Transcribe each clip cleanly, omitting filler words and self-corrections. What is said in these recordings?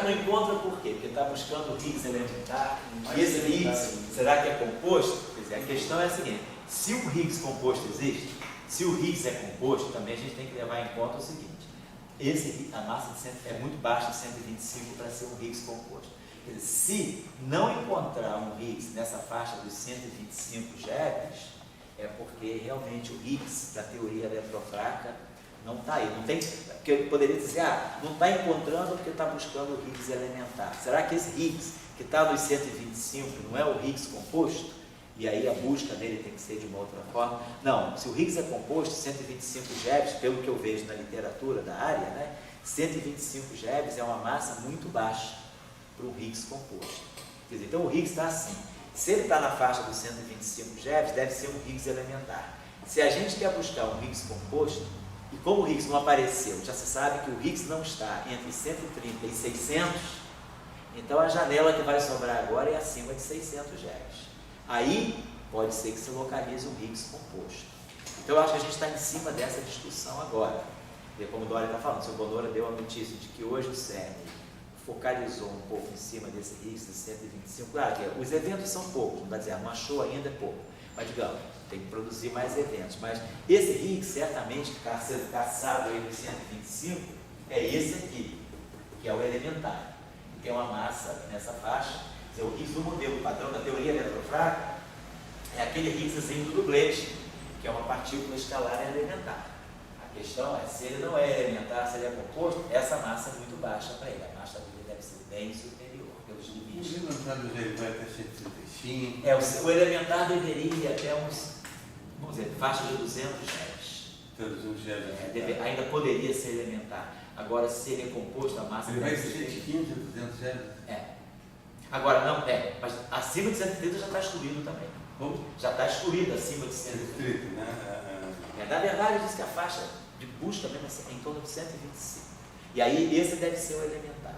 não encontra por quê? Porque está buscando o Higgs elementar, e esse Higgs, será que é composto? Quer dizer, a questão é a seguinte, se o Higgs composto existe, se o Higgs é composto, também a gente tem que levar em conta o seguinte, a massa é muito baixa, 125, para ser um Higgs composto. Quer dizer, se não encontrar um Higgs nessa faixa dos 125 GeV, é porque realmente o Higgs da teoria eletrofraca não está aí. Não tem, porque eu poderia dizer, não está encontrando porque está buscando o Higgs elementar. Será que esse Higgs que está nos 125 não é o Higgs composto? E aí a busca dele tem que ser de uma outra forma? Não, se o Higgs é composto, 125 GeV, pelo que eu vejo na literatura da área, né, 125 GeV é uma massa muito baixa para um Higgs composto. Quer dizer, então o Higgs está assim. Se ele está na faixa dos 125 GeV, deve ser um Higgs elementar. Se a gente quer buscar um Higgs composto, e como o Higgs não apareceu, já se sabe que o Higgs não está entre 130 e 600, então a janela que vai sobrar agora é acima de 600 GeV. Aí pode ser que se localize um Higgs composto. Então eu acho que a gente está em cima dessa discussão agora. E como o Dória está falando, o seu Bonora deu a notícia de que hoje o CERN focalizou um pouco em cima desse Higgs de 125. Claro que os eventos são poucos, não vai dizer, não achou ainda é pouco. Mas digamos, tem que produzir mais eventos. Mas esse Higgs, certamente, que está sendo caçado aí nos 125, é esse aqui, que é o elementar. Que tem uma massa nessa faixa. O Higgs do modelo padrão da teoria eletrofraca é aquele Higgszinho do dublete, que é uma partícula escalar elementar. A questão é, se ele não é elementar, se ele é composto, essa massa é muito baixa para ele. A massa dele deve ser bem superior, pelos limites. O elementar dele vai até 135. O elementar deveria ir até uns, vamos dizer, faixa de 200 GeV. Ainda poderia ser elementar. Agora, se ele é composto, a massa ele vai de ser 115 a 200 GeV. Agora, não, mas acima de 130 já está excluído também. Como? Já está excluído acima de 130. Né? Na verdade, diz que a faixa de busca mesmo é em torno de 125. E aí, esse deve ser o elementar.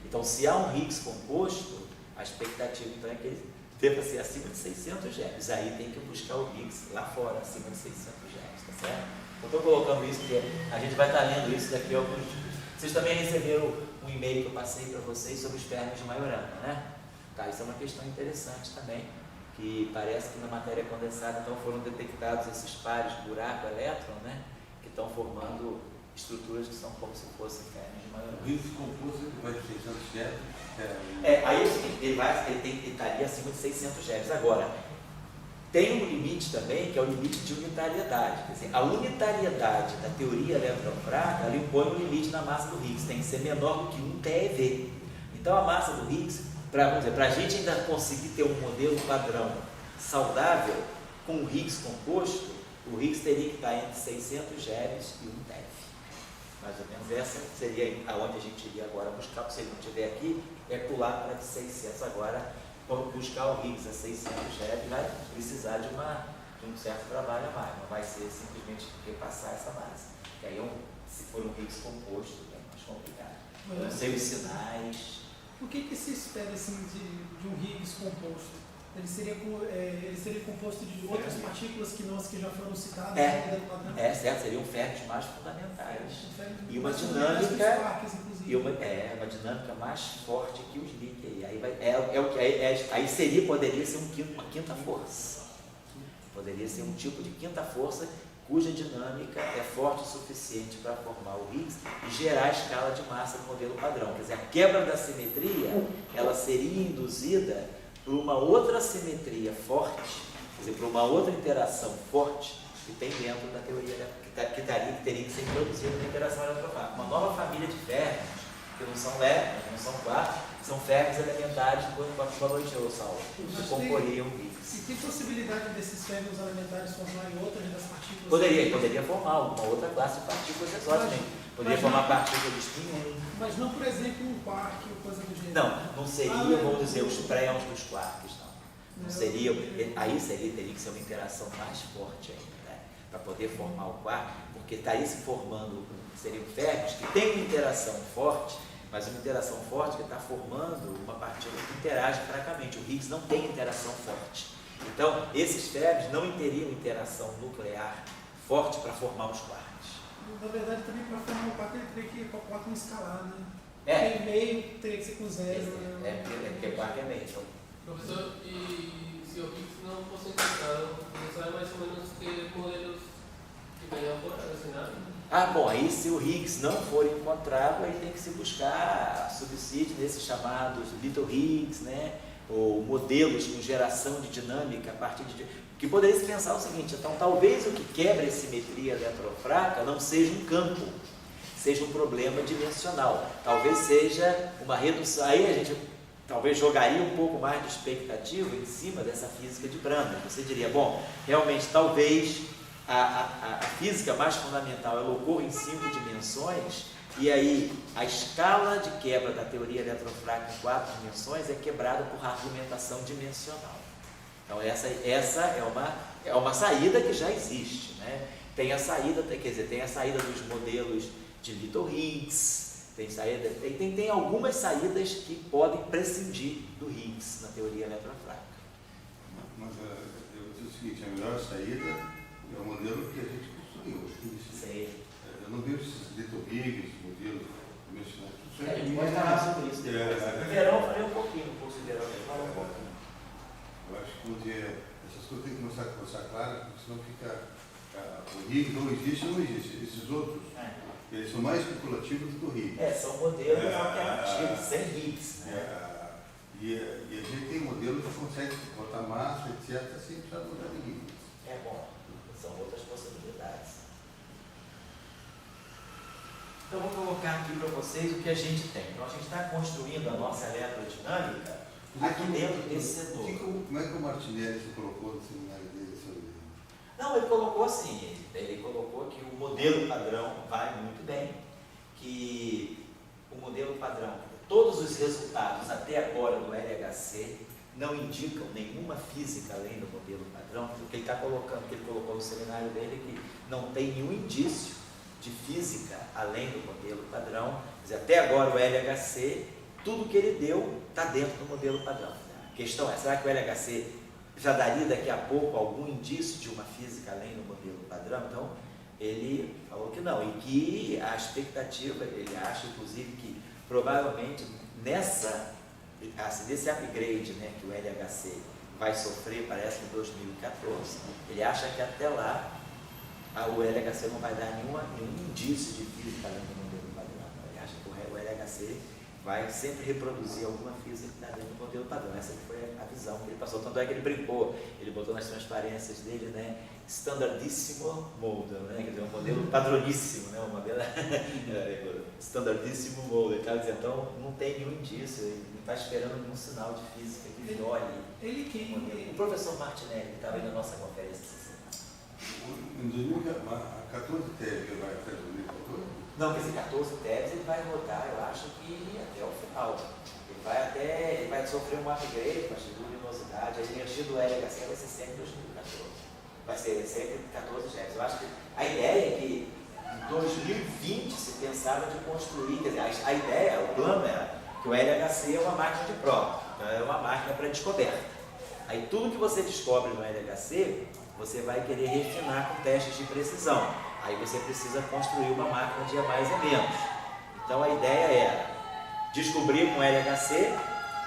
Então, se há um Higgs composto, a expectativa então é que ele deva ser acima de 600 GeV. Aí tem que buscar o Higgs lá fora, acima de 600 GeV, tá certo? Eu estou colocando isso porque a gente vai estar lendo isso daqui a alguns dias. Vocês também receberam um e-mail que eu passei para vocês sobre os ferros de Majorana, né? Tá, isso é uma questão interessante também, que parece que na matéria condensada então foram detectados esses pares buraco-elétron, né? Que estão formando estruturas que são como se fossem ferros de Majorana. O Higgs composto vai de 600 GeV. Aí é o seguinte, ele estaria acima de 600 GeV. Agora, tem um limite também, que é o limite de unitariedade. Quer dizer, a unitariedade da teoria eletrofraca, ela impõe um limite na massa do Higgs, tem que ser menor do que 1 TeV. Então, a massa do Higgs, para a gente ainda conseguir ter um modelo padrão saudável, com o Higgs composto, o Higgs teria que estar entre 600 GeV e 1 TeV. Mais ou menos essa seria aonde a gente iria agora buscar, porque se ele não estiver aqui, é pular para de 600 agora. Quando buscar o Higgs a 600 GeV, vai precisar de um certo trabalho a mais, não vai ser simplesmente repassar essa massa. Que aí, se for um Higgs composto, é mais complicado. Não sei os sinais. O que se espera assim, de um Higgs composto? Ele seria composto de outras partículas que não as que já foram citadas no modelo padrão? Certo, seriam ferros mais fundamentais. E uma dinâmica mais forte que os líquidos. Aí poderia ser uma quinta força. Poderia ser um tipo de quinta força cuja dinâmica é forte o suficiente para formar o Higgs e gerar a escala de massa do modelo padrão. Quer dizer, a quebra da simetria, ela seria induzida por uma outra simetria forte, quer dizer, por uma outra interação forte que tem dentro da teoria, que teria que ser introduzida na interação eletrofrágica. Uma nova família de ferros, que não são elétrons, não são quartos, são ferros elementares, boa noite, Saulo, que comporiam o Higgs. E tem possibilidade desses ferros elementares formarem outras das partículas? Poderia formar uma outra classe de partículas exógenas. Poderia formar partículas de spin. Mas não, por exemplo, um quark ou coisa do gênero? Não seria, vamos dizer, os pré-ons dos quarks, não. Não seria, aí teria que ser uma interação mais forte ainda, né? Para poder formar o quark, porque estaria se formando, seriam ferros que têm uma interação forte, mas uma interação forte que está formando uma partícula que interage fracamente. O Higgs não tem interação forte. Então, esses ferros não teriam interação nuclear forte para formar os quarks. Na verdade, também para formar um quark, ele teria que ir com a quark escalar, né? Tem meio, teria que ser com zero. Porque placa é meio. Então. Professor, e se o Higgs não fosse encontrado, você sabe mais ou menos que modelos que venham por assinar? Bom, aí se o Higgs não for encontrado, aí tem que se buscar subsídio nesses chamados Little Higgs, né? Ou modelos com geração de dinâmica a partir de... Que poderia se pensar o seguinte, então talvez o que quebra a simetria eletrofraca não seja um campo, seja um problema dimensional. Talvez seja uma redução. Aí a gente talvez jogaria um pouco mais de expectativa em cima dessa física de Brandon. Você diria, bom, realmente talvez a física mais fundamental ela ocorra em 5 dimensões, e aí a escala de quebra da teoria eletrofraca em 4 dimensões é quebrada por argumentação dimensional. Então essa é uma saída que já existe, né? Tem a saída dos modelos de Little Higgs, tem algumas saídas que podem prescindir do Higgs na teoria eletrofraca. Mas eu vou dizer o seguinte, a melhor saída é o modelo que a gente construiu. Eu não vejo esses Little Higgs, modelos dimensionais. A gente pode falar sobre isso depois. No verão eu falei um pouquinho, no curso de verão eu falei um pouquinho. Eu acho que essas coisas tem que começar a conversar claro, porque senão fica... o Higgs não existe. Esses outros, eles são mais especulativos do que o Higgs. São modelos alternativos, sem Higgs. Né? E a gente tem modelos que conseguem botar massa, etc., sem precisar mudar de Higgs. Bom, são outras possibilidades. Então, vou colocar aqui para vocês o que a gente tem. Então, a gente está construindo a nossa eletrodinâmica aqui dentro desse setor. Como é que o Martinelli se colocou no seminário dele sobre isso? Não, ele colocou assim, ele colocou que o modelo padrão vai muito bem, que o modelo padrão, todos os resultados até agora do LHC não indicam nenhuma física além do modelo padrão, o que ele está colocando, que ele colocou no seminário dele, é que não tem nenhum indício de física além do modelo padrão. Quer dizer, até agora o LHC, tudo que ele deu está dentro do modelo padrão. A questão é, será que o LHC já daria daqui a pouco algum indício de uma física além do modelo padrão? Então, ele falou que não, e que a expectativa, ele acha inclusive que provavelmente nesse upgrade, né, que o LHC vai sofrer, parece que em 2014, ele acha que até lá o LHC não vai dar nenhum indício de física além do modelo padrão. Ele acha que o LHC vai sempre reproduzir alguma física que está dentro do modelo padrão. Essa foi a visão que ele passou. Tanto é que ele brincou, ele botou nas transparências dele, né, standardissimo model, né, quer dizer, um modelo padroníssimo, né, um modelo standardissimo model. Ele está dizendo, então não tem nenhum indício, ele não está esperando nenhum sinal de física que viole. O professor Martinelli, que estava aí na nossa conferência. Em 2014 teve, vai até 2014? Não, esse 14 TEBs ele vai rodar, eu acho que até o final. Ele vai sofrer um upgrade, a partir de luminosidade, a energia do LHC vai ser sempre 2014. Vai ser sempre 14 GeV. Eu acho que a ideia é que em 2020 se pensava de construir, quer dizer, a ideia, o plano era que o LHC é uma máquina de prova, então é uma máquina para descoberta. Aí tudo que você descobre no LHC, você vai querer refinar com testes de precisão. Aí você precisa construir uma máquina de E mais E menos. Então a ideia era descobrir com LHC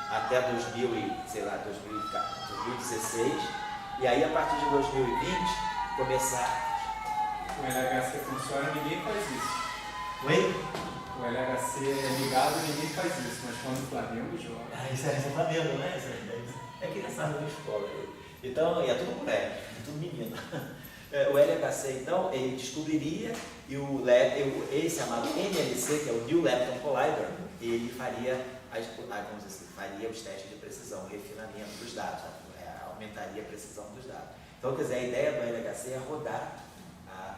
até 2016, e aí a partir de 2020 começar. O LHC funciona, ninguém faz isso. Oi? O LHC é ligado, ninguém faz isso, mas quando o Flamengo joga. Isso é Flamengo, né? É criançada na escola. Então, e é tudo moleque, é tudo menino. O LHC, então, ele descobriria, e esse chamado NLC, que é o New Lepton Collider, ele faria, vamos dizer assim, faria os testes de precisão, o refinamento dos dados, aumentaria a precisão dos dados. Então, quer dizer, a ideia do LHC é rodar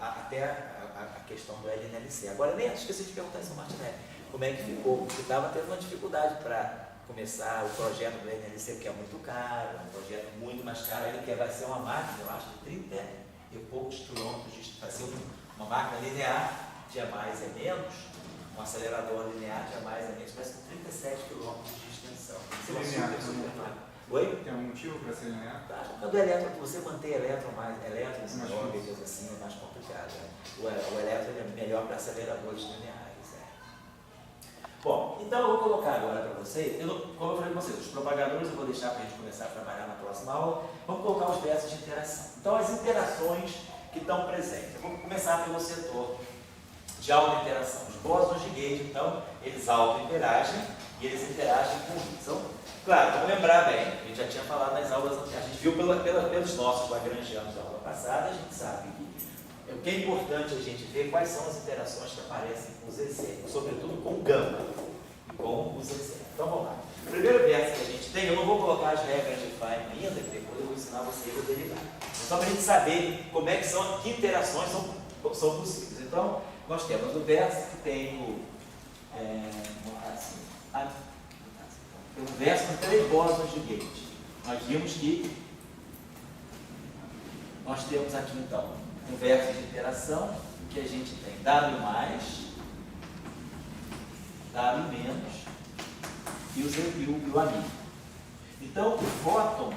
até a questão do LNLC. Agora, nem esqueci de perguntar isso ao Martinelli, como é que ficou, porque estava tendo uma dificuldade para começar o projeto do LNLC, que é muito caro, é um projeto muito mais caro, ele vai ser uma máquina, eu acho, de 30 e poucos quilômetros, vai ser uma máquina linear, de A mais E menos, um acelerador linear de A mais E menos, parece que 37 quilômetros de extensão. Oi? Tem um motivo para ser linear? Quando o elétron, você manter elétrons em órbitas assim, é mais complicado. Né? O elétron é melhor para aceleradores lineares. Bom, então eu vou colocar agora para vocês, como eu falei para vocês, os propagadores eu vou deixar para a gente começar a trabalhar na próxima aula. Vamos colocar os versos de interação. Então, as interações que estão presentes. Eu vou começar pelo setor de auto-interação. Os bósons de Gage, então, eles auto-interagem e eles interagem com o Higgs. Então, claro, vamos lembrar bem, a gente já tinha falado nas aulas, a gente viu pelos nossos lagrangianos da aula passada, a gente sabe que o que é importante a gente ver quais são as interações que aparecem com o ZZ, sobretudo com o gama e com o ZZ. Então vamos lá. O primeiro verso que a gente tem, eu não vou colocar as regras de Feynman ainda, que depois eu vou ensinar vocês a derivar. Só para a gente saber como é que são, que interações são possíveis. Então, nós temos o verso que tem o. Tem um verso com 3 bósons de Gage. Nós vimos que nós temos aqui então um verso de interação em que a gente tem W+, W- e o amigo. Então, o fóton,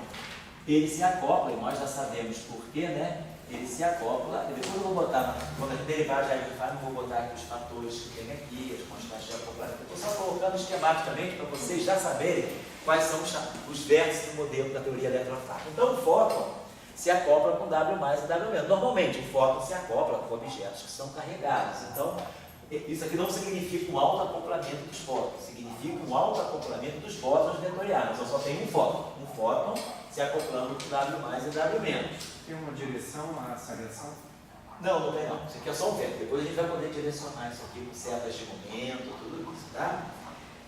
ele se acopla, e nós já sabemos por quê, né? Ele se acopla, e depois eu vou botar, quando a gente derivar já de Feynman, eu vou botar aqui os fatores que tem aqui, as constantes de acoplamento. Eu estou só colocando esquematicamente para vocês já saberem quais são os versos do modelo da teoria eletrofrágil. Então, o fóton se acopla com W+, e W-. Normalmente, o fóton se acopla com objetos que são carregados. Então, isso aqui não significa um alto acoplamento dos fótons, significa um alto acoplamento dos bósons vetorianos. Então, só tem um fóton se acoplando com W+, e W-. Tem uma direção a essa reação? Não, não tem não. Isso aqui é só um vetor. Depois a gente vai poder direcionar isso aqui com setas de momento, tudo isso, tá?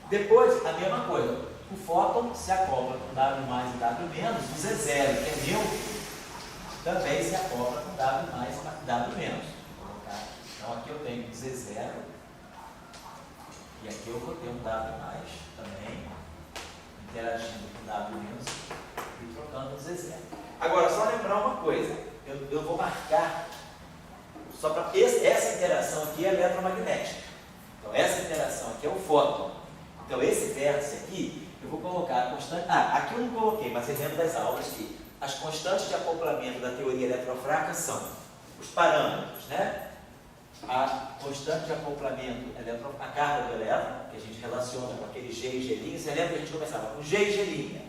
Depois, a mesma coisa. O fóton se acopla com W+, e W-. O Z0, que é neutro, também se acopla com W+, e W-. Então aqui eu tenho Z0 e aqui eu vou ter um W+, também, interagindo com W- e trocando o Z0. Agora, só lembrar uma coisa, eu vou marcar, só para essa interação aqui é eletromagnética. Então essa interação aqui é o fóton. Então esse vértice aqui, eu vou colocar a constante, aqui eu não coloquei, mas vocês lembram das aulas que as constantes de acoplamento da teoria eletrofrágil são os parâmetros, né? A constante de acoplamento, a carga do elétron, que a gente relaciona com aquele G e G'. Você lembra que a gente começava com G e G',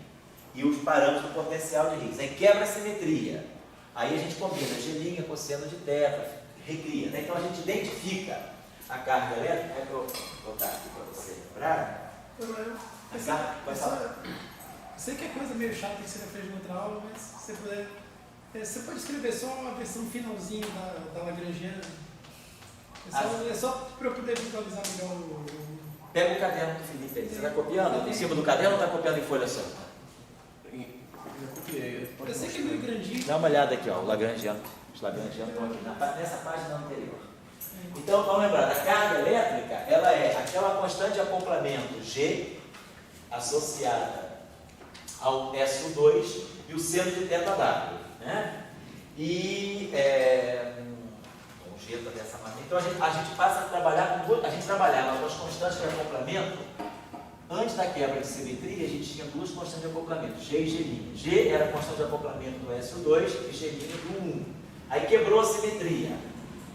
e os parâmetros do potencial de Higgs. Aí quebra a simetria. Aí a gente combina G', cosseno de θ, recria. Né? Então a gente identifica a carga elétrica. É para eu botar aqui para você lembrar? Sei que é coisa meio chata que você já fez na outra aula, mas se você puder. Você pode escrever só uma versão finalzinha da Lagrangiana. É só para eu poder visualizar melhor o. Pega o caderno do Felipe aí. Você está copiando? Em cima do caderno ou está copiando em folha só? Eu copiei. Eu sei que é meio grandinho. Dá uma olhada aqui, ó, o Lagrangiano. Os Lagrangianos estão aqui nessa página anterior. Então, vamos lembrar, a carga elétrica, ela é aquela constante de acoplamento G associada ao SO2 e o seno de θW, né? E o G está dessa maneira. Então, a gente passa a trabalhar a gente trabalhava com as constantes de acoplamento. Antes da quebra de simetria, a gente tinha duas constantes de acoplamento, G e G'. G era a constante de acoplamento do SO2 e G' do 1. Aí quebrou a simetria.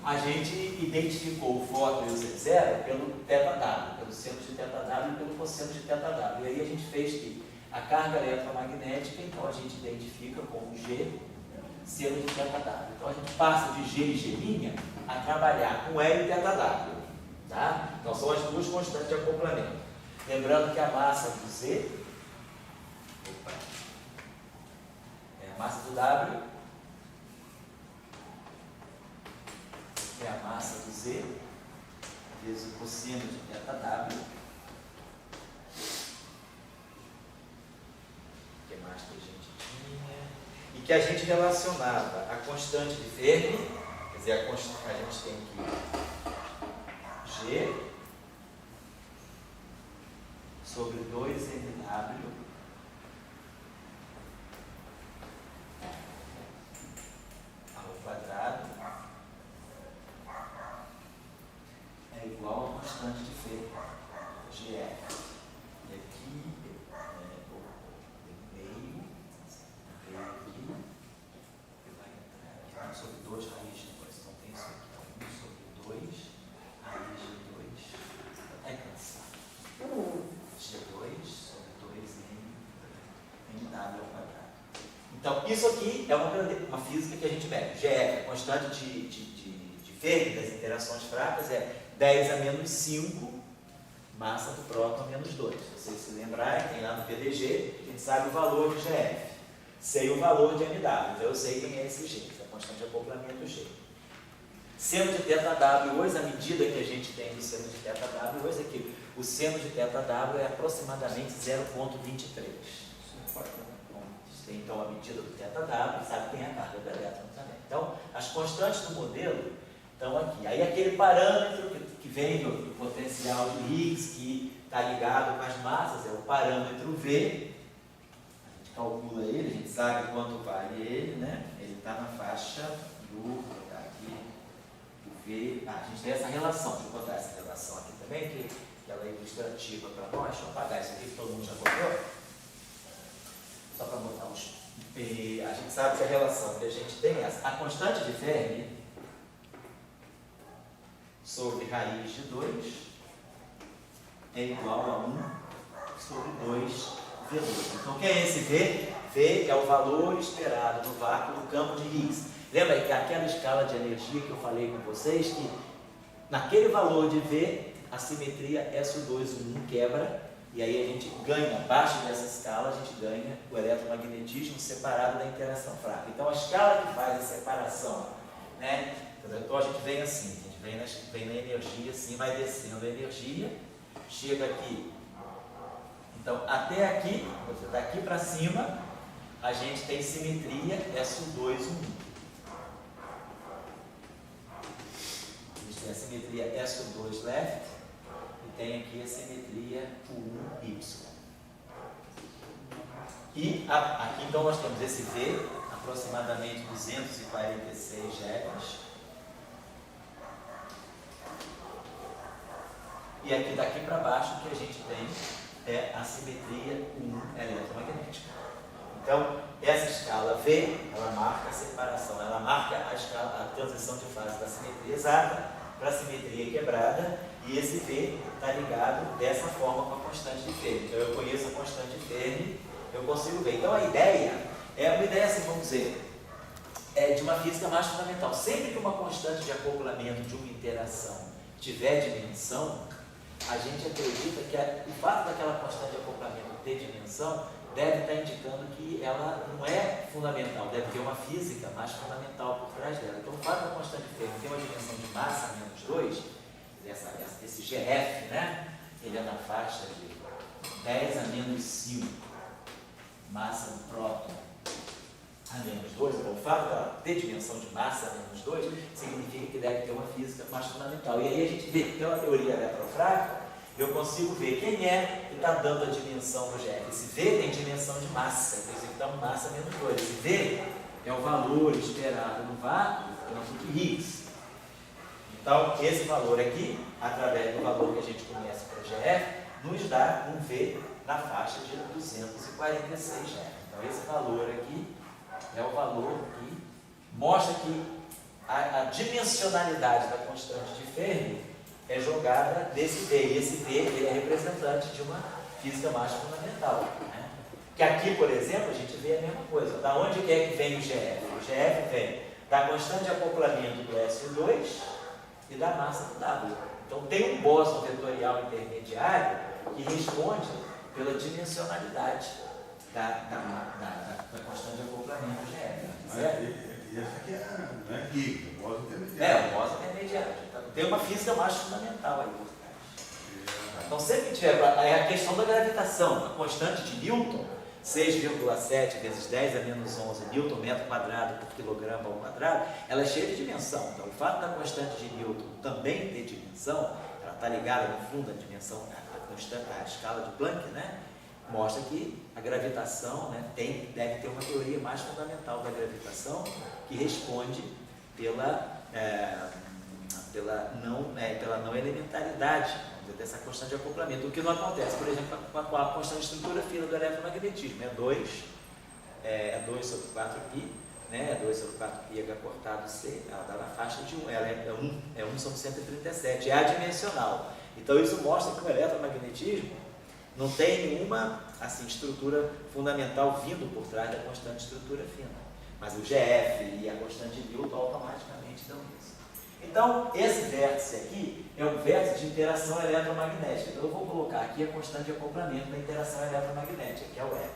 A gente identificou o fóton e o Z0 pelo θW, pelo seno de θW e pelo cosseno de θW. E aí a gente fez que a carga eletromagnética, então a gente identifica como G, seno de θW. Então a gente passa de G e G' a trabalhar com L e θW. Tá? Então são as duas constantes de acoplamento. Lembrando que a massa do Z é a massa do W, é a massa do Z, vezes o cosseno de θW. O que mais que a gente tinha? E que a gente relacionava a constante de Fermi, quer dizer, a gente tem aqui G sobre 2mW ao quadrado é igual a constante de Fermi, GF. E aqui meio aqui, vai entrar aqui sobre 2 raiz de 2. Então tem isso aqui, 1 sobre 2 raiz de 2. Até cansar. Então, isso aqui é uma física que a gente mede. GF, a constante de Fermi das interações fracas, é 10 a menos 5, massa do próton a menos 2. Se vocês se lembrarem, tem lá no PDG, a gente sabe o valor de GF. Sei o valor de MW, então eu sei quem é esse G, essa constante de acoplamento G. Seno de θW, hoje, a medida que a gente tem do seno de θW, hoje aqui, o seno de θW é aproximadamente 0,23. Tem então a medida do θW, sabe que tem a carga do elétron também. Então, as constantes do modelo estão aqui. Aí aquele parâmetro que vem do potencial de Higgs, que está ligado com as massas, é o parâmetro V. A gente calcula ele, a gente sabe quanto vale ele, né? Ele está na faixa do, vou botar aqui, do V. A gente tem essa relação, deixa eu botar essa relação aqui também, que ela é ilustrativa para nós. Deixa eu apagar isso aqui que todo mundo já botou. Só para botar os... A gente sabe que a relação que a gente tem é essa. A constante de Fermi sobre raiz de 2 é igual a 1 sobre 2 V2. Então, quem é esse V? V é o valor esperado no vácuo do campo de Higgs. Lembra que aquela escala de energia que eu falei com vocês, que naquele valor de V, a simetria SO2-1 quebra, e aí a gente ganha, abaixo dessa escala, a gente ganha o eletromagnetismo separado da interação fraca. Então, a escala que faz a separação, né? Então, a gente vem assim, a gente vem na energia, assim, vai descendo a energia, chega aqui. Então, até aqui, daqui para cima, a gente tem simetria SO2-1. A gente tem a simetria SO2 left, tem aqui a simetria U1Y. E aqui então nós temos esse V, aproximadamente 246 GeVs. E aqui daqui para baixo o que a gente tem é a simetria U1 eletromagnética. Então, essa escala V, ela marca a separação, ela marca a transição de fase da simetria exata para a simetria quebrada, e esse V está ligado dessa forma com a constante de Fermi. Então, eu conheço a constante de Fermi, eu consigo ver. Então, a ideia é uma ideia, assim, vamos dizer, de uma física mais fundamental. Sempre que uma constante de acoplamento de uma interação tiver dimensão, a gente acredita que o fato daquela constante de acoplamento ter dimensão deve estar indicando que ela não é fundamental, deve ter uma física mais fundamental por trás dela. Então, o fato da constante de Fermi ter uma dimensão de massa menos 2, esse GF, né? Ele é na faixa de 10 a menos 5, massa do próton a menos 2. Então, o fato dela ter dimensão de massa a menos 2 significa que deve ter uma física mais fundamental. E aí a gente vê, pela teoria eletrofrágil, eu consigo ver quem é que está dando a dimensão do GF. Esse V tem dimensão de massa, então massa menos 2. Esse V é o valor esperado no vácuo do campo de Higgs. Então, esse valor aqui, através do valor que a gente conhece para o GF, nos dá um V na faixa de 246 GF. Então, esse valor aqui é o valor que mostra que a dimensionalidade da constante de Fermi é jogada desse V. E esse V ele é representante de uma física mais fundamental. Né? Que aqui, por exemplo, a gente vê a mesma coisa. Da onde é que vem o GF? O GF vem da constante de acoplamento do SO2 e da massa do W. Então, tem um bóson vetorial intermediário que responde pela dimensionalidade da constante de acoplamento do GF. Certo? E essa aqui não é Higgs, o bóson intermediário. O bóson intermediário. Então, tem uma física mais fundamental aí por trás. Então, sempre que tiver a questão da gravitação, a constante de Newton, 6,7 vezes 10 a menos 11 Newton metro quadrado por quilograma ao quadrado, ela é cheia de dimensão. Então, o fato da constante de Newton também ter dimensão, ela está ligada no fundo à dimensão, à escala de Planck, né? Mostra que a gravitação, né, deve ter uma teoria mais fundamental da gravitação que responde pela não elementaridade dessa constante de acoplamento, o que não acontece, por exemplo, com a constante de estrutura fina do eletromagnetismo, é 2 sobre 4π, né? 2 sobre 4π H cortado C, ela está na faixa de 1, ela é 1 sobre 137, é adimensional. Então isso mostra que o eletromagnetismo não tem nenhuma assim, estrutura fundamental vindo por trás da constante estrutura fina. Mas o GF e a constante Newton automaticamente dão isso. Então, esse vértice aqui é um vértice de interação eletromagnética. Então, eu vou colocar aqui a constante de acoplamento da interação eletromagnética, que é o E.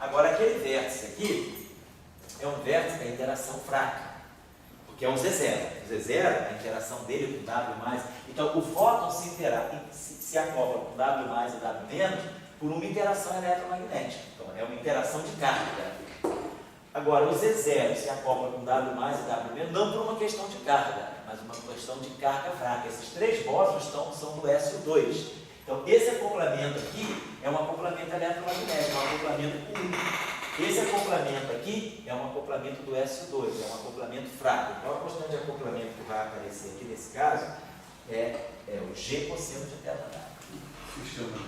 Agora, aquele vértice aqui é um vértice da interação fraca, porque é um Z0. O Z0, a interação dele com W+, então o fóton se acopla com W+ e W- por uma interação eletromagnética. Então, é uma interação de carga. Agora, o Z0 se acopla com W+ e W- não por uma questão de carga, mas uma questão de carga fraca. Esses três bósons são do SO2. Então, esse acoplamento aqui é um acoplamento eletromagnético, é um acoplamento com esse acoplamento aqui é um acoplamento do SO2, é um acoplamento fraco. Então, a constante de acoplamento que vai aparecer aqui nesse caso é o G cosseno de θ. Se chama de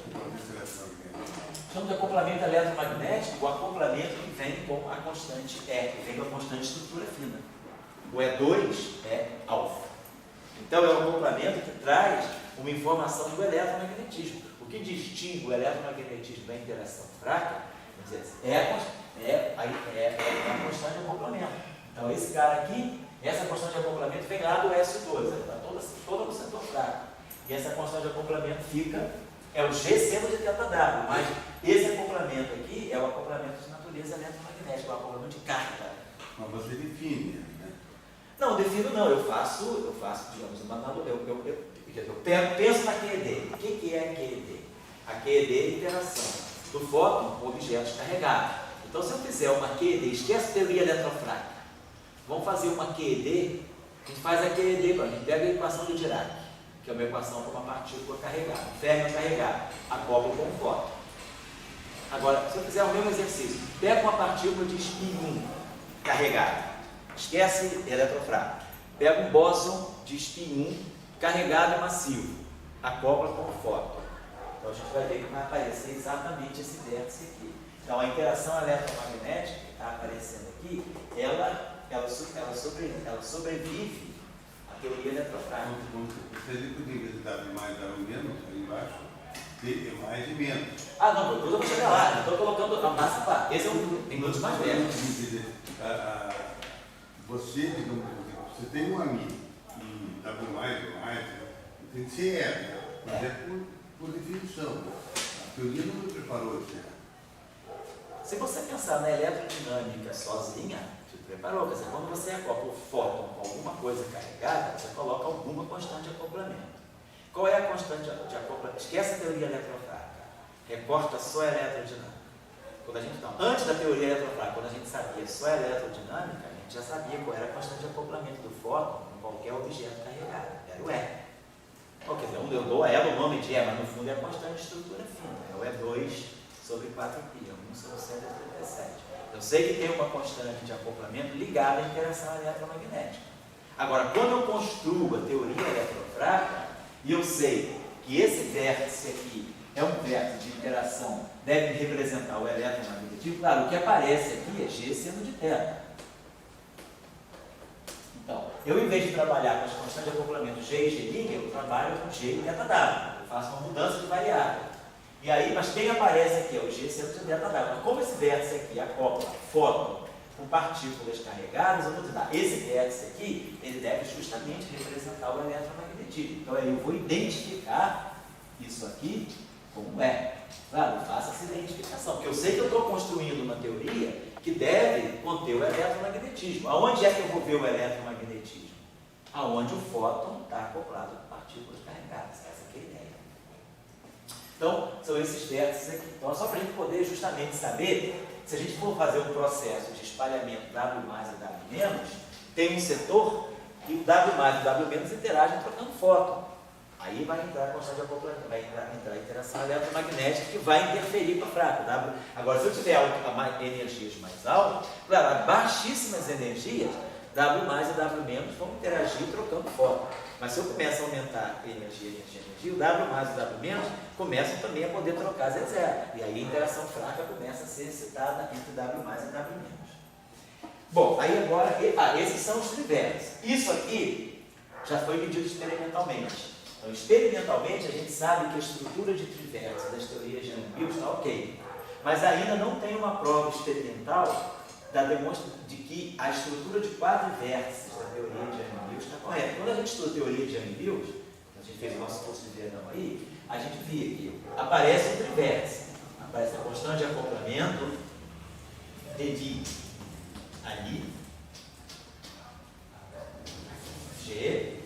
acoplamento eletromagnético. Chamamos de acoplamento eletromagnético o acoplamento que vem com a constante E, que vem com a constante estrutura fina. O E2 é alfa. Então, é um acoplamento que traz uma informação do eletromagnetismo. O que distingue o eletromagnetismo da interação fraca é a constante de acoplamento. Então, esse cara aqui, essa constante de acoplamento vem lá do S2, está toda no setor fraco. E essa constante de acoplamento é o G seno de θW, mas esse acoplamento aqui é o acoplamento de natureza eletromagnética, é o acoplamento de carga. Mas você define, né? Não, defino não, eu faço, digamos, eu penso na QED. O que é a QED? A QED é a interação do fóton com objetos carregados. Então, se eu fizer uma QED, esquece a teoria eletrofrágil. Vamos fazer uma QED, a gente faz a QED, a gente pega a equação de Dirac, que é uma equação com uma partícula carregada, um férmio carregado, acopla com o fóton. Agora, se eu fizer o mesmo exercício, pega uma partícula de spin 1 carregada, esquece eletrofrágil, pega um bóson de spin 1 carregado e massivo, acopla com o fóton. Então, a gente vai ver que vai aparecer exatamente esse vértice aqui. Então, a interação eletromagnética que está aparecendo aqui, ela sobrevive à teoria eletrofrágil. Você diz que o nível de W+, W-, ali embaixo, tem mais e menos. Ah, não, depois eu vou chegar lá. Estou colocando a massa para. Esse é um tem dois mais velhos. Você, digamos, você tem um amigo em W+, tem que ser R, mas é por definição. A teoria não me preparou isso. Se você pensar na eletrodinâmica sozinha, te preparou. Quer dizer, quando você acopla o fóton com alguma coisa carregada, você coloca alguma constante de acoplamento. Qual é a constante de acoplamento? Esquece a teoria eletrofrágica. Recorta só a eletrodinâmica. Antes da teoria eletrofrágica, quando a gente sabia só a eletrodinâmica, a gente já sabia qual era a constante de acoplamento do fóton com qualquer objeto carregado. Era o E. Quer dizer, eu dou a ela o nome de E, mas no fundo é a constante de estrutura fina. É o E2 sobre 4π, 1 sobre 137. Eu sei que tem uma constante de acoplamento ligada à interação eletromagnética. Agora, quando eu construo a teoria eletrofrágica, e eu sei que esse vértice aqui é um vértice de interação, deve representar o eletromagnetismo, claro, o que aparece aqui é G seno de θ. Então, eu em vez de trabalhar com as constantes de acoplamento G e G', eu trabalho com G e θW. Eu faço uma mudança de variável. E aí, mas quem aparece aqui é o G seno de θW. Mas como esse vértice aqui acopla fóton com partículas carregadas, eu vou dizer, esse vértice aqui, ele deve justamente representar o eletromagnetismo. Então, aí eu vou identificar isso aqui como E. Claro, eu faço essa identificação, porque eu sei que eu estou construindo uma teoria que deve conter o eletromagnetismo. Aonde é que eu vou ver o eletromagnetismo? Aonde o fóton está acoplado com partículas carregadas. Essa aqui é a ideia. Então, são esses vértices aqui. Então, só para a gente poder justamente saber, se a gente for fazer um processo de espalhamento W+ e W-, tem um setor que o W+ e o W- interagem trocando fóton. Aí vai entrar a constante de acoplamento, vai entrar a interação eletromagnética que vai interferir para fraco. Agora, se eu tiver energias mais altas, claro, baixíssimas energias, W+ e W- vão interagir trocando fóton. Mas se eu começo a aumentar energia, o W+ e o W- começam também a poder trocar Z0. E aí a interação fraca começa a ser excitada entre W+ e W-. Bom, aí agora, esses são os trivértices. Isso aqui já foi medido experimentalmente. Então, experimentalmente, a gente sabe que a estrutura de trivértice das teorias de Young-Mills está ok. Mas ainda não tem uma prova experimental de que a estrutura de quadrivértices da teoria de Young-Mills está correta. Quando a gente estuda a teoria de Young-Mills, a gente fez o nosso curso de verão aí, a gente via que aparece um trivértice, aparece a constante de acoplamento de ali, G,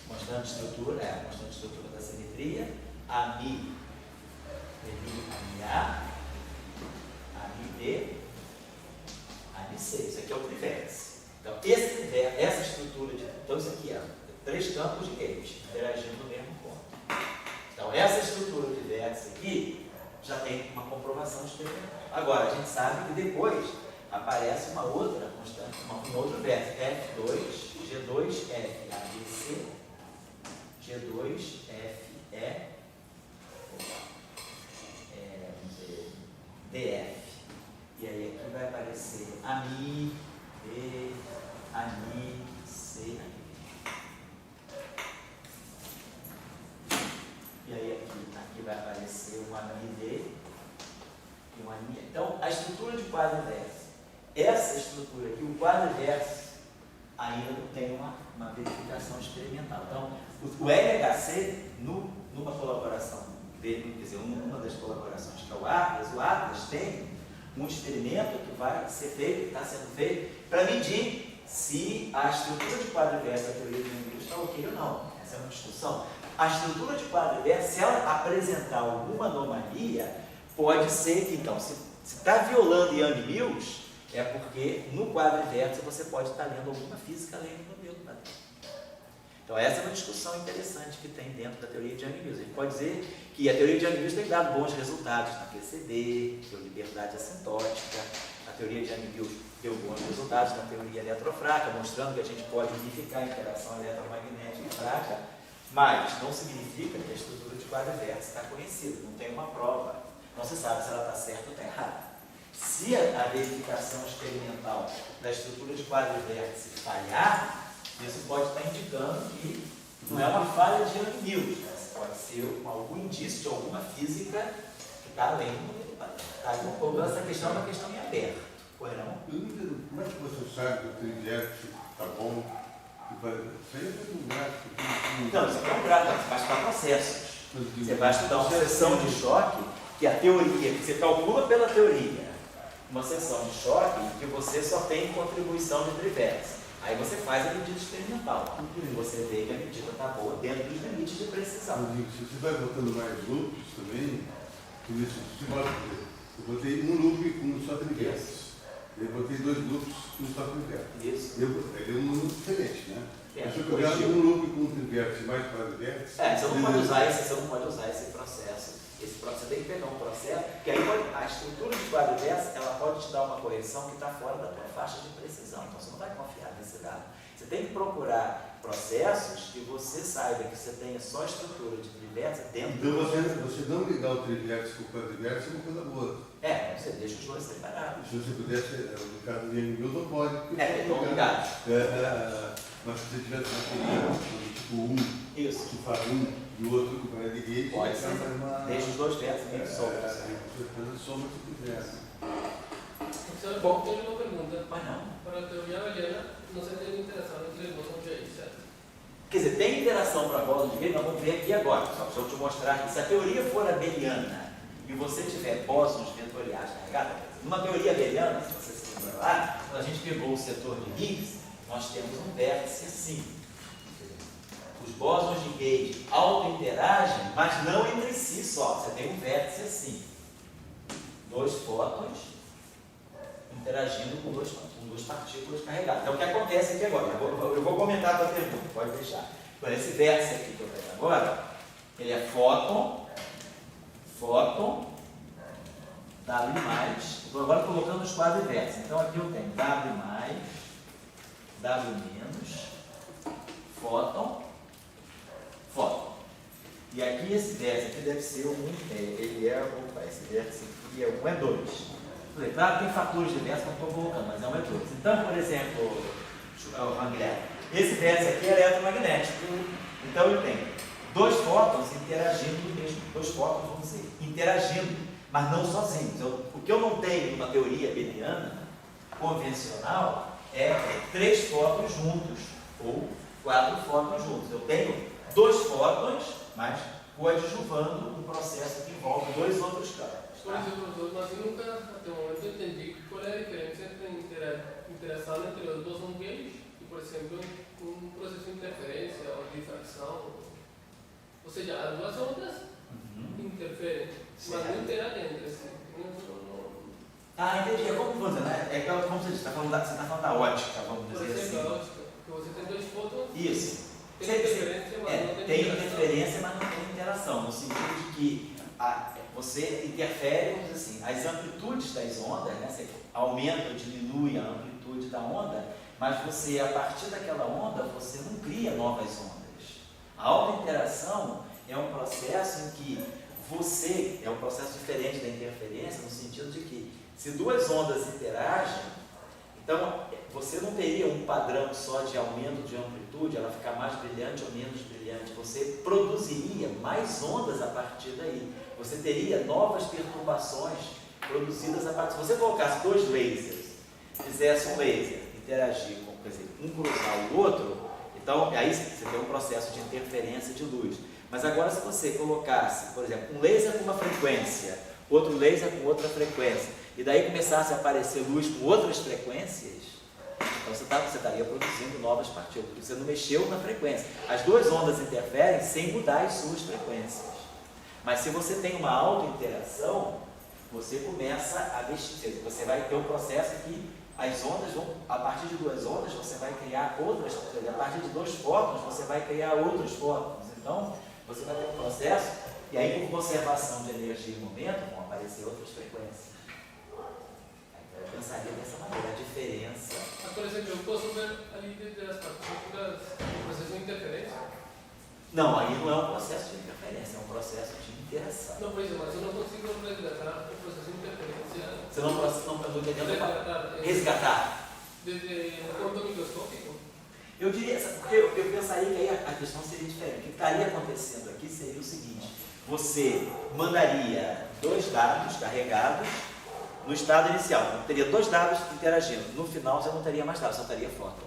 constante estrutura, a constante estrutura da simetria, AMI, AMA, AMB, AMC. Isso aqui é o trivértice. Então, essa estrutura de. Então, isso aqui é 3 campos de Gauge interagindo no mesmo ponto. Então, essa estrutura de vértice aqui já tem uma comprovação experimental. Agora, a gente sabe que depois aparece uma outra constante, um outro vértice, F2, G2, F, ABC, G2, F, E, DF. E aí aqui vai aparecer AMI, B, AMI, C, e aí aqui vai aparecer um AMI-D e um AMI. Então, a estrutura de quadrivértice, essa estrutura aqui, o quadrivértice, ainda não tem uma verificação experimental. Então, o LHC, numa colaboração dele, quer dizer, uma das colaborações que é o Atlas tem um experimento que vai ser feito, que está sendo feito, para medir se a estrutura de quadrivértice da teoria de Young-Mills está ok ou não. Essa é uma discussão. A estrutura de quadrivértice, se ela apresentar alguma anomalia, pode ser que, então, se está violando Young-Mills, é porque no quadrivértice você pode estar lendo alguma física além do modelo da teoria. Então, essa é uma discussão interessante que tem dentro da teoria de Young-Mills. A gente pode dizer que a teoria de Young-Mills tem dado bons resultados na PCD, deu liberdade assintótica, a teoria de Young-Mills deu bons resultados na teoria eletrofraca, mostrando que a gente pode unificar a interação eletromagnética e fraca, mas não significa que a estrutura de quadrivértice está conhecida, não tem uma prova, não se sabe se ela está certa ou está errada. Se a verificação experimental da estrutura de quadrivértice falhar, isso pode estar indicando que não é uma falha de Young-Mills, né? Pode ser algum indício de alguma física que está além do modelo padrão. Então, essa questão é uma questão em aberto. Correrão? Eu não entendo. Como é que você sabe que o trivértice está bom? Isso aí é um gráfico. Não, isso aqui é um gráfico, mas para processos. Você vai estudar uma seção de choque, que a teoria, que você calcula pela teoria, uma seção de choque que você só tem contribuição de trivértice. Aí você faz a medida experimental. Você vê que a medida está boa dentro dos limites de precisão. Se você vai botando mais loops também, eu botei um loop com só trivértice. Eu botei 2 loops com só trivértice. Isso. Ele é um loop diferente, né? Mas se eu pegar um loop com trivértice mais quadrivértice... Você não pode usar esse processo. Esse processo tem que pegar um processo, que aí a estrutura de quadrivértice, ela pode te dar uma correção que está fora da tua faixa de precisão. Então você não vai confiar nesse dado. Você tem que procurar processos que você saiba que você tenha só estrutura de trivértice dentro do... Então você não ligar o trivértice com o quadrivértice é uma coisa boa. Você deixa os dois separados. Se você pudesse, no caso do Young-Mills não pode. Estão ligados. Mas se você tivesse tipo isso, que faz e o outro que vai de gauge, pode ser. Deixa os dois vértices meio soltos. Você soma se quiser. Bom, tenho uma pergunta. Mas não. Para a teoria abeliana, não se tem interação entre bósons de Gauge, certo? Quer dizer, tem interação para bósons de Gauge, nós vamos ver aqui agora, pessoal. Deixa eu te mostrar aqui. Se a teoria for abeliana e você tiver bósons vetoriais carregados, numa teoria abeliana, se você se lembra lá, quando a gente pegou o setor de Higgs, nós temos um vértice assim. Os bósons de Gauge auto-interagem, mas não entre si só. Você tem um vértice assim. 2 fótons interagindo com duas partículas carregadas. Então, o que acontece aqui agora? Eu vou comentar a tua pergunta, pode deixar. Então, esse vértice aqui que eu tenho agora, ele é fóton, W+, estou agora colocando os quadrivértices. Então, aqui eu tenho W+, W-, fóton. E aqui esse vértice aqui deve ser esse vértice aqui é 1 é 2. Claro que tem fatores de vértice que eu não estou colocando, mas é 1 é 2. Então, por exemplo, esse vértice aqui é eletromagnético. Então eu tenho dois fótons interagindo no mesmo, dois fótons, vamos dizer, interagindo, mas não sozinhos. O que eu não tenho numa teoria beliana convencional é três fótons juntos, ou quatro fótons juntos. Eu tenho dois fótons, mas coadjuvando um processo que envolve dois outros campos. Por exemplo, mas eu nunca, até o momento, entendi qual é a diferença entre interação entre os dois ambientes e, por exemplo, um processo de interferência ou difração. Ou seja, as duas ondas interferem, mas não interagem entre si. Entendi. É como funciona, né? É como você está falando, você está falando da ótica, vamos Por dizer exemplo, assim. a ótica, que você tem dois fótons. Isso. Tem interferência, mas não tem tem interação. interferência, mas não tem interação, no sentido de que você interfere, vamos dizer assim, as amplitudes das ondas, né? Você aumenta ou diminui a amplitude da onda, mas você, a partir daquela onda, você não cria novas ondas. A autointeração é um processo em que você, é um processo diferente da interferência, no sentido de que, se duas ondas interagem, então você não teria um padrão só de aumento de amplitude, ela ficar mais brilhante ou menos brilhante, você produziria mais ondas a partir daí. Você teria novas perturbações produzidas a partir. Se você colocasse dois lasers, fizesse um laser interagir com, quer dizer, um cruzar o outro, então aí você tem um processo de interferência de luz. Mas agora, se você colocasse, por exemplo, um laser com uma frequência, outro laser com outra frequência, e daí começasse a aparecer luz com outras frequências, então você estaria produzindo novas partículas. Você não mexeu na frequência. As duas ondas interferem sem mudar as suas frequências. Mas se você tem uma autointeração, você começa a mexer. Você vai ter um processo que as ondas vão, a partir de duas ondas, você vai criar outras, a partir de dois fótons, você vai criar outros fótons. Então, você vai ter um processo, e aí, por conservação de energia e momento, vão aparecer outras frequências. Eu pensaria dessa maneira, a diferença. Mas, por exemplo, eu posso ver ali desde as partículas o processo de interferência? Não, aí não é um processo de interferência, é um processo de interação. Não, por exemplo, mas eu não consigo resgatar o processo de interferência. Você não entendendo resgatar. Desde o ponto microscópico? Eu diria, porque eu pensaria que aí a questão seria diferente. O que estaria acontecendo aqui seria o seguinte: você mandaria dois dados carregados no estado inicial, teria dois dados interagindo, no final você não teria mais dados, só teria fóton.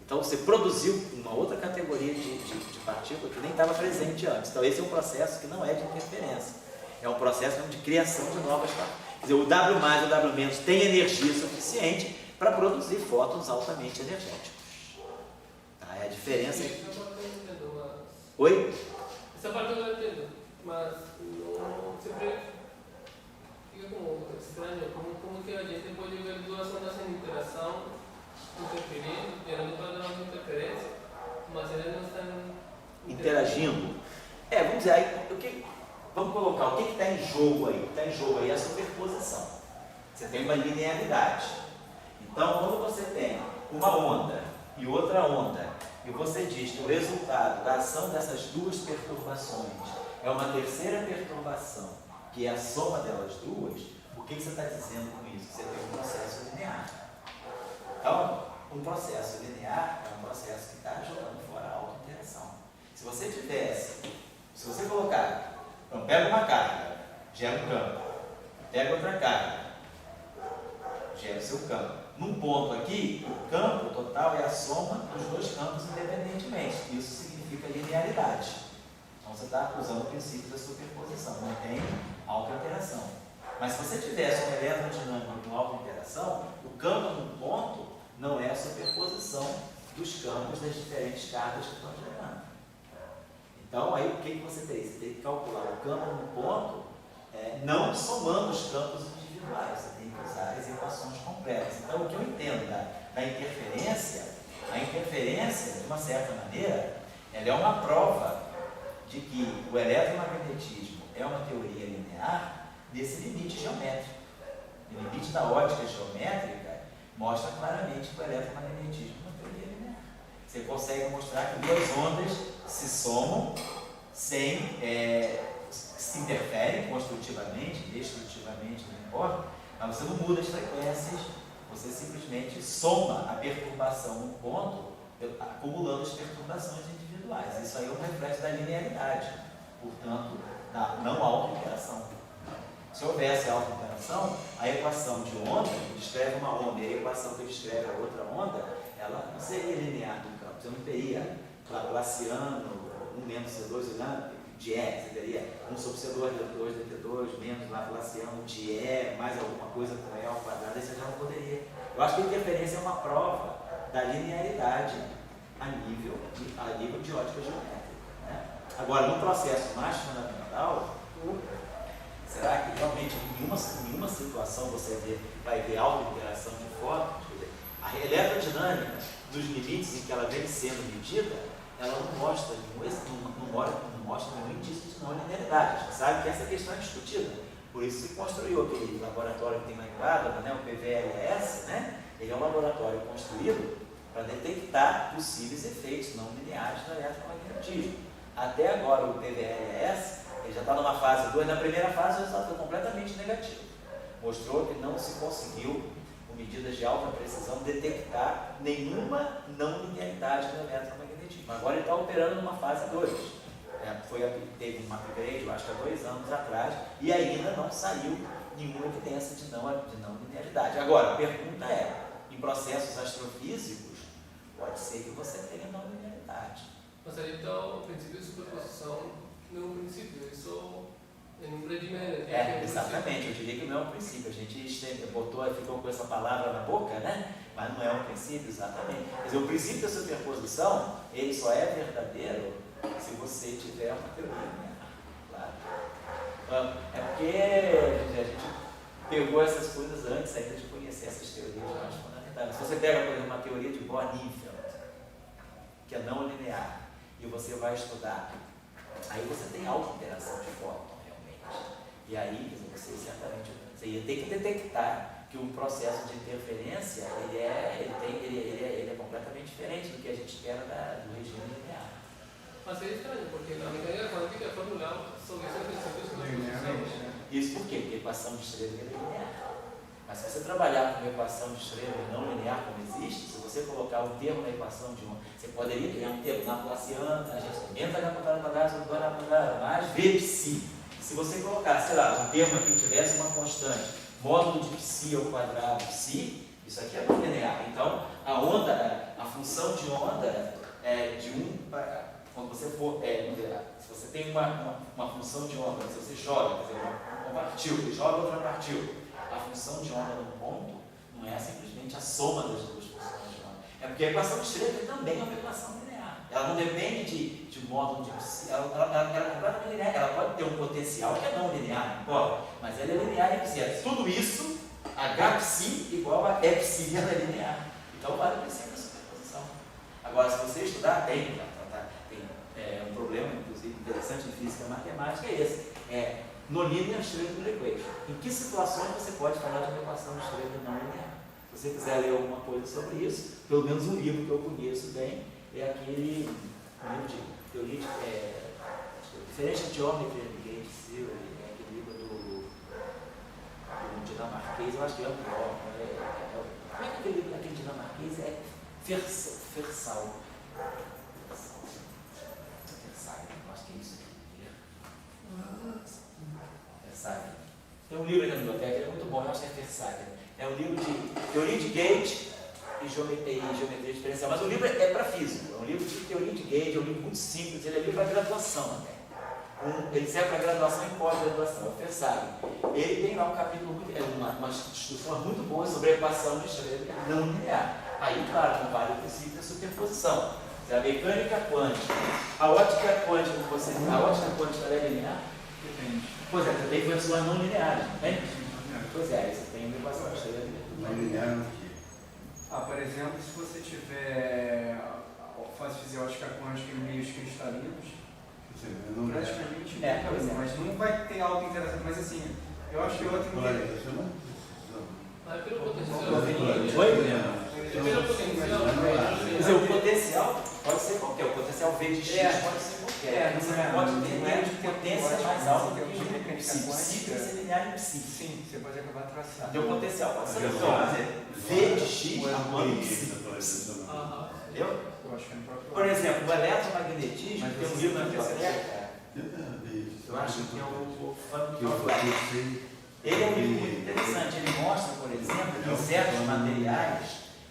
Então você produziu uma outra categoria de partícula que nem estava presente antes. Então esse é um processo que não é de interferência, é um processo de criação de novas partículas. Quer dizer, o W mais e o W menos tem energia suficiente para produzir fótons altamente energéticos. Tá? É a diferença. Essa parte eu não entendo, mas... Oi? Essa parte eu não entendo, mas não sempre fica como estranho, como que a gente pode ver duas ondas em interação, interferindo, gerando padrão de interferência, mas elas não estão Interagindo. Vamos dizer, aí, vamos colocar o que está em jogo aí? O que está em jogo aí é a superposição. Você tem uma linearidade. Então, quando você tem uma onda e outra onda, e você diz que o resultado da ação dessas duas perturbações é uma terceira perturbação, que é a soma delas duas, o que você está dizendo com isso? Você tem um processo linear. Então, um processo linear é um processo que está jogando fora a autointeração. Se você colocar, então pega uma carga, gera um campo, pega outra carga, gera o seu campo. Num ponto aqui, o campo total é a soma dos dois campos independentemente. Isso significa linearidade. Então você está usando o princípio da superposição, não tem autointeração. Mas se você tivesse uma eletrodinâmica com autointeração, o campo num ponto não é a superposição dos campos das diferentes cargas que estão gerando. Então, aí o que você tem? Você tem que calcular o campo num ponto, não somando os campos individuais. Você tem que usar as equações completas. Então, o que eu entendo da interferência, a interferência, de uma certa maneira, ela é uma prova de que o eletromagnetismo é uma teoria linear nesse limite geométrico. O limite da ótica geométrica mostra claramente que o eletromagnetismo é uma teoria linear. Você consegue mostrar que duas ondas se somam sem se interferem construtivamente, destrutivamente, não importa, mas você não muda as frequências, você simplesmente soma a perturbação num ponto, acumulando as perturbações individuais. mais. Isso aí é um reflexo da linearidade, portanto, da não auto-interação. Se houvesse auto-interação, a equação de onda que descreve uma onda e a equação que descreve a outra onda, ela não seria linear do campo. Você não teria Laplaciano, 1 menos C2, de E, você teria 1 sobre C2, D2, DT2, menos Laplaciano de E, mais alguma coisa com E ao quadrado, aí você já não poderia. Eu acho que a interferência é uma prova da linearidade a nível de ótica geométrica, né? Agora, no processo mais fundamental, será que realmente em nenhuma situação você vai ver auto-interação de fótons? A eletrodinâmica, dos limites em que ela vem sendo medida, ela não mostra nenhum indício de não linearidade. A gente sabe que essa questão é discutida. Por isso se construiu aquele laboratório que tem lá em Guadalajara, né, o PVLS, né? Ele é um laboratório construído para detectar possíveis efeitos não lineares do eletromagnetismo. Até agora o PVLS ele já está numa fase 2, na primeira fase o resultado foi completamente negativo. Mostrou que não se conseguiu, com medidas de alta precisão, detectar nenhuma não linearidade do eletromagnetismo. Agora ele está operando numa fase 2. Teve um upgrade, eu acho que há 2 anos atrás, e ainda não saiu nenhuma evidência de não linearidade. Agora, a pergunta é, em processos astrofísicos, pode ser que você tenha não linearidade. Mas aí então, o princípio de superposição não é um princípio, isso é um empreendimento. Exatamente, eu diria que não é um princípio. A gente ficou com essa palavra na boca, né? Mas não é um princípio, exatamente. Quer dizer, o princípio da superposição, ele só é verdadeiro se você tiver uma teoria linear, claro. É porque a gente pegou essas coisas antes ainda de conhecer essas teorias mais fundamentais. Se você pega, por exemplo, uma teoria de Bohr-Neifeld, que é não linear, e você vai estudar, aí você tem auto-interação de fóton, realmente. E aí, você certamente ia ter que detectar que o processo de interferência, ele é completamente diferente do que a gente espera do regime linear. Mas é estranho, porque na mecânica quântica é formular soluções de superposição. Isso por quê? Porque a equação de Schrödinger é linear. Mas se você trabalhar com uma equação de Schrödinger não linear como existe, se você colocar um termo na equação de você poderia criar um termo Laplaciano, a gente entra na quadrada mais Vψ. Se você colocar, sei lá, um termo aqui que tivesse uma constante, módulo de Ψ ao quadrado Ψ, isso aqui é não linear. Então, a função de onda é de 1 para... Quando você for, se você tem uma função de onda, se você joga, quer dizer, uma partícula, joga outra partícula, a função de onda num ponto não é simplesmente a soma das duas funções de onda. É porque a equação de Schrödinger também é uma equação linear. Ela não depende de módulo de Ψ, ela é completamente linear. Ela pode ter um potencial que é não linear, não pode, mas ela é linear em Ψ. Tudo isso, Hψ igual a Epsilon, ela é linear. Então vale o princípio da superposição. Agora, se você estudar, tem um problema, inclusive, interessante em física matemática, é esse. Nonlinear Schrödinger equation. Em que situações você pode falar de uma equação de Schrödinger não linear? Se você quiser ler alguma coisa sobre isso, pelo menos um livro que eu conheço bem, é aquele livro de teoria de Differential Geometry and Gauge Theory, aquele livro do dinamarquês, eu acho que é o pior. Como é que aquele dinamarquês é Fersal? Tem um livro aqui na biblioteca, ele é muito bom, eu acho que é Versailles. É um livro de teoria de gauge e geometria diferencial. Mas o livro é para físico, é um livro de teoria de gauge, é um livro muito simples, ele é livro para graduação até. Ele serve para graduação e pós-graduação, é o Versailles. Ele tem lá um capítulo, uma discussão muito boa sobre a equação de Schrödinger não linear. Aí, claro, não vale o princípio da superposição. A mecânica quântica, a ótica quântica é linear? Depende. Pois é, também versões não lineares, não tem? Pois é, você tem uma equação cheia de não linear no quê? Por exemplo, se você tiver fase fisiológica quântica em meios cristalinos, praticamente mas não vai ter alta interação. Mas assim, eu acho que eu tenho Pelo potencial. Quer dizer, o potencial pode ser qualquer, o potencial V de X pode ser qualquer. você não pode ter nível de potência mais alto do que o psíquico. Psíquico é ser linear em psíquico. Sim, você pode acabar traçando. Teu potencial pode ser V de X agora em psíquico. Entendeu? Eu acho que é no próprio. Por exemplo, o eletromagnetismo tem um livro na biblioteca. Eu Eu acho que é o Funk. Ele é um livro muito interessante. Ele mostra, por exemplo, que em certos materiais,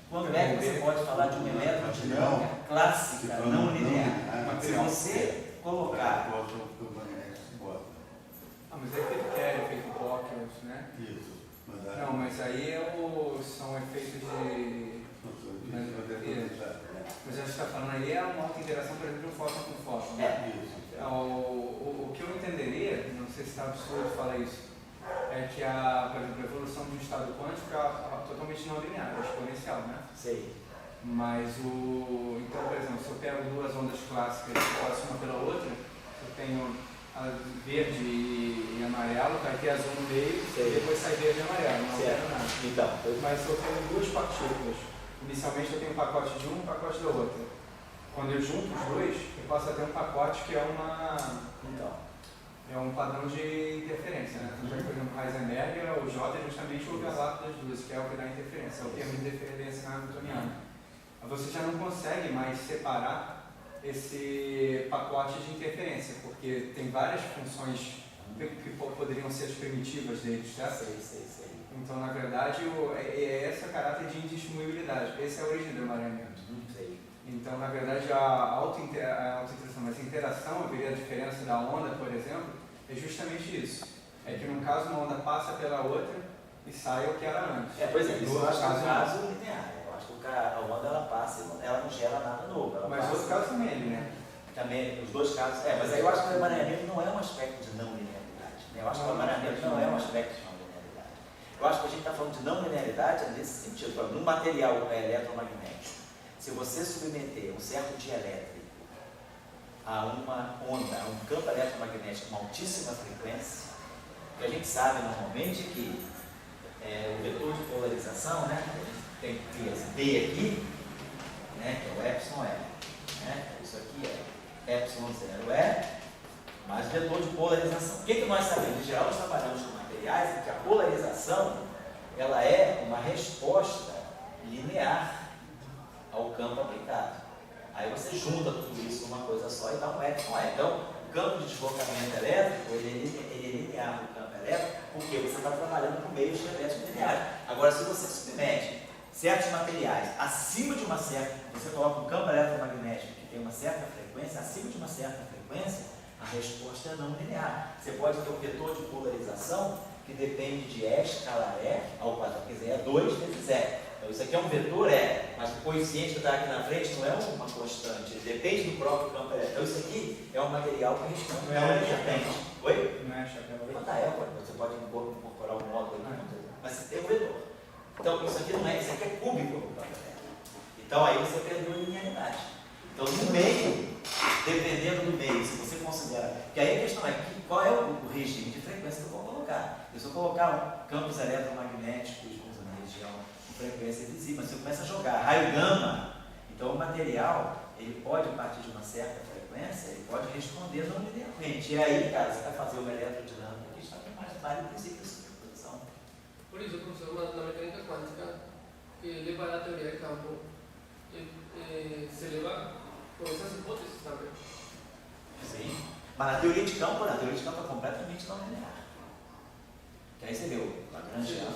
quando é que você pode falar de uma eletrodinâmica clássica, não linear. Se você colocar. Mas é efeito Kelly, efeito Pockels, né? Isso. Não, mas aí são efeitos de. Mas a gente está falando aí é uma alta interação, por exemplo, fóton com fóton. O que eu entenderia, não sei se está absurdo falar isso, é que por exemplo, a evolução de um estado quântico é totalmente não linear, é exponencial, né? Sei. Mas então, por exemplo, se eu pego duas ondas clássicas e passo uma pela outra, eu tenho a verde e amarelo, vai ter azul no meio, e depois sai verde e amarelo, não altera nada. Então, mas se eu tenho duas partículas, inicialmente eu tenho um pacote de um e um pacote da outra. Quando eu junto os dois, eu passo a ter um pacote que é um padrão de interferência, né? Tanto é que, por exemplo, Heisenberg, o J é justamente o overlap das duas, que é o que dá interferência, é o termo de interferência hamiltoniana. Você já não consegue mais separar esse pacote de interferência, porque tem várias funções que poderiam ser as primitivas deles, certo? Sei. Então, na verdade, é esse o caráter de indistribuibilidade, essa é a origem do emaranhamento. Então, na verdade, a autointeração, mas a interação, eu veria a diferença da onda, por exemplo, é justamente isso. É que, no caso, uma onda passa pela outra e sai o que era antes. Por exemplo, isso eu acho que é um caso linear. Eu acho que a onda ela passa e ela não gera nada novo. Mas o outro caso também, né? Também, os dois casos. Mas aí eu acho que o emaranhamento não é um aspecto de não linearidade. Né? Eu acho que o emaranhamento não é um aspecto de não linearidade. Eu acho que a gente está falando de não linearidade nesse sentido. No material eletromagnético, se você submeter um certo dielétrico a uma onda, a um campo eletromagnético com altíssima frequência, que a gente sabe normalmente que o vetor de polarização, né, a gente tem esse B aqui, né, que é o epsilon L, né, isso aqui é epsilon 0E, mais o vetor de polarização. O que nós sabemos? Em geral, nós trabalhamos com materiais em que a polarização ela é uma resposta linear ao campo aplicado. Aí você junta tudo isso numa coisa só e dá um epsilon L. Então, o campo de deslocamento elétrico, ele é linear no campo elétrico, porque você está trabalhando com meios elétricos lineares. Agora, se você submete certos materiais acima de uma certa, você coloca um campo eletromagnético que tem uma certa frequência, acima de uma certa frequência, a resposta é não linear. Você pode ter um vetor de polarização que depende de E escalar E ao quadrado, quer dizer, é 2 vezes E. Então, isso aqui é um vetor, mas o coeficiente que está aqui na frente não é uma constante, ele depende do próprio campo elétrico. Então, isso aqui é um material que responde não é chapéu. Oi? Não é chapéu. Você pode incorporar um módulo aqui, mas você tem um vetor. Então, isso aqui não é, isso aqui é cúbico no campo elétrico. Então, aí você perdeu a linearidade. Então, no meio, dependendo do meio, se você considera. Porque aí a questão é qual é o regime de frequência que eu vou colocar. Se eu colocar campos eletromagnéticos na região de frequência visível, se eu começo a jogar raio gama, então o material ele pode, a partir de uma certa frequência, ele pode responder não linearmente. E aí, cara, você vai fazer uma eletrodinâmica que está com mais vários princípios de superposição. Por isso, professor, na mecânica quântica, levar a teoria de campo se leva com essas hipóteses também. Sim. Mas na teoria de campo é completamente não linear. Que aí você viu, Lagrangiano,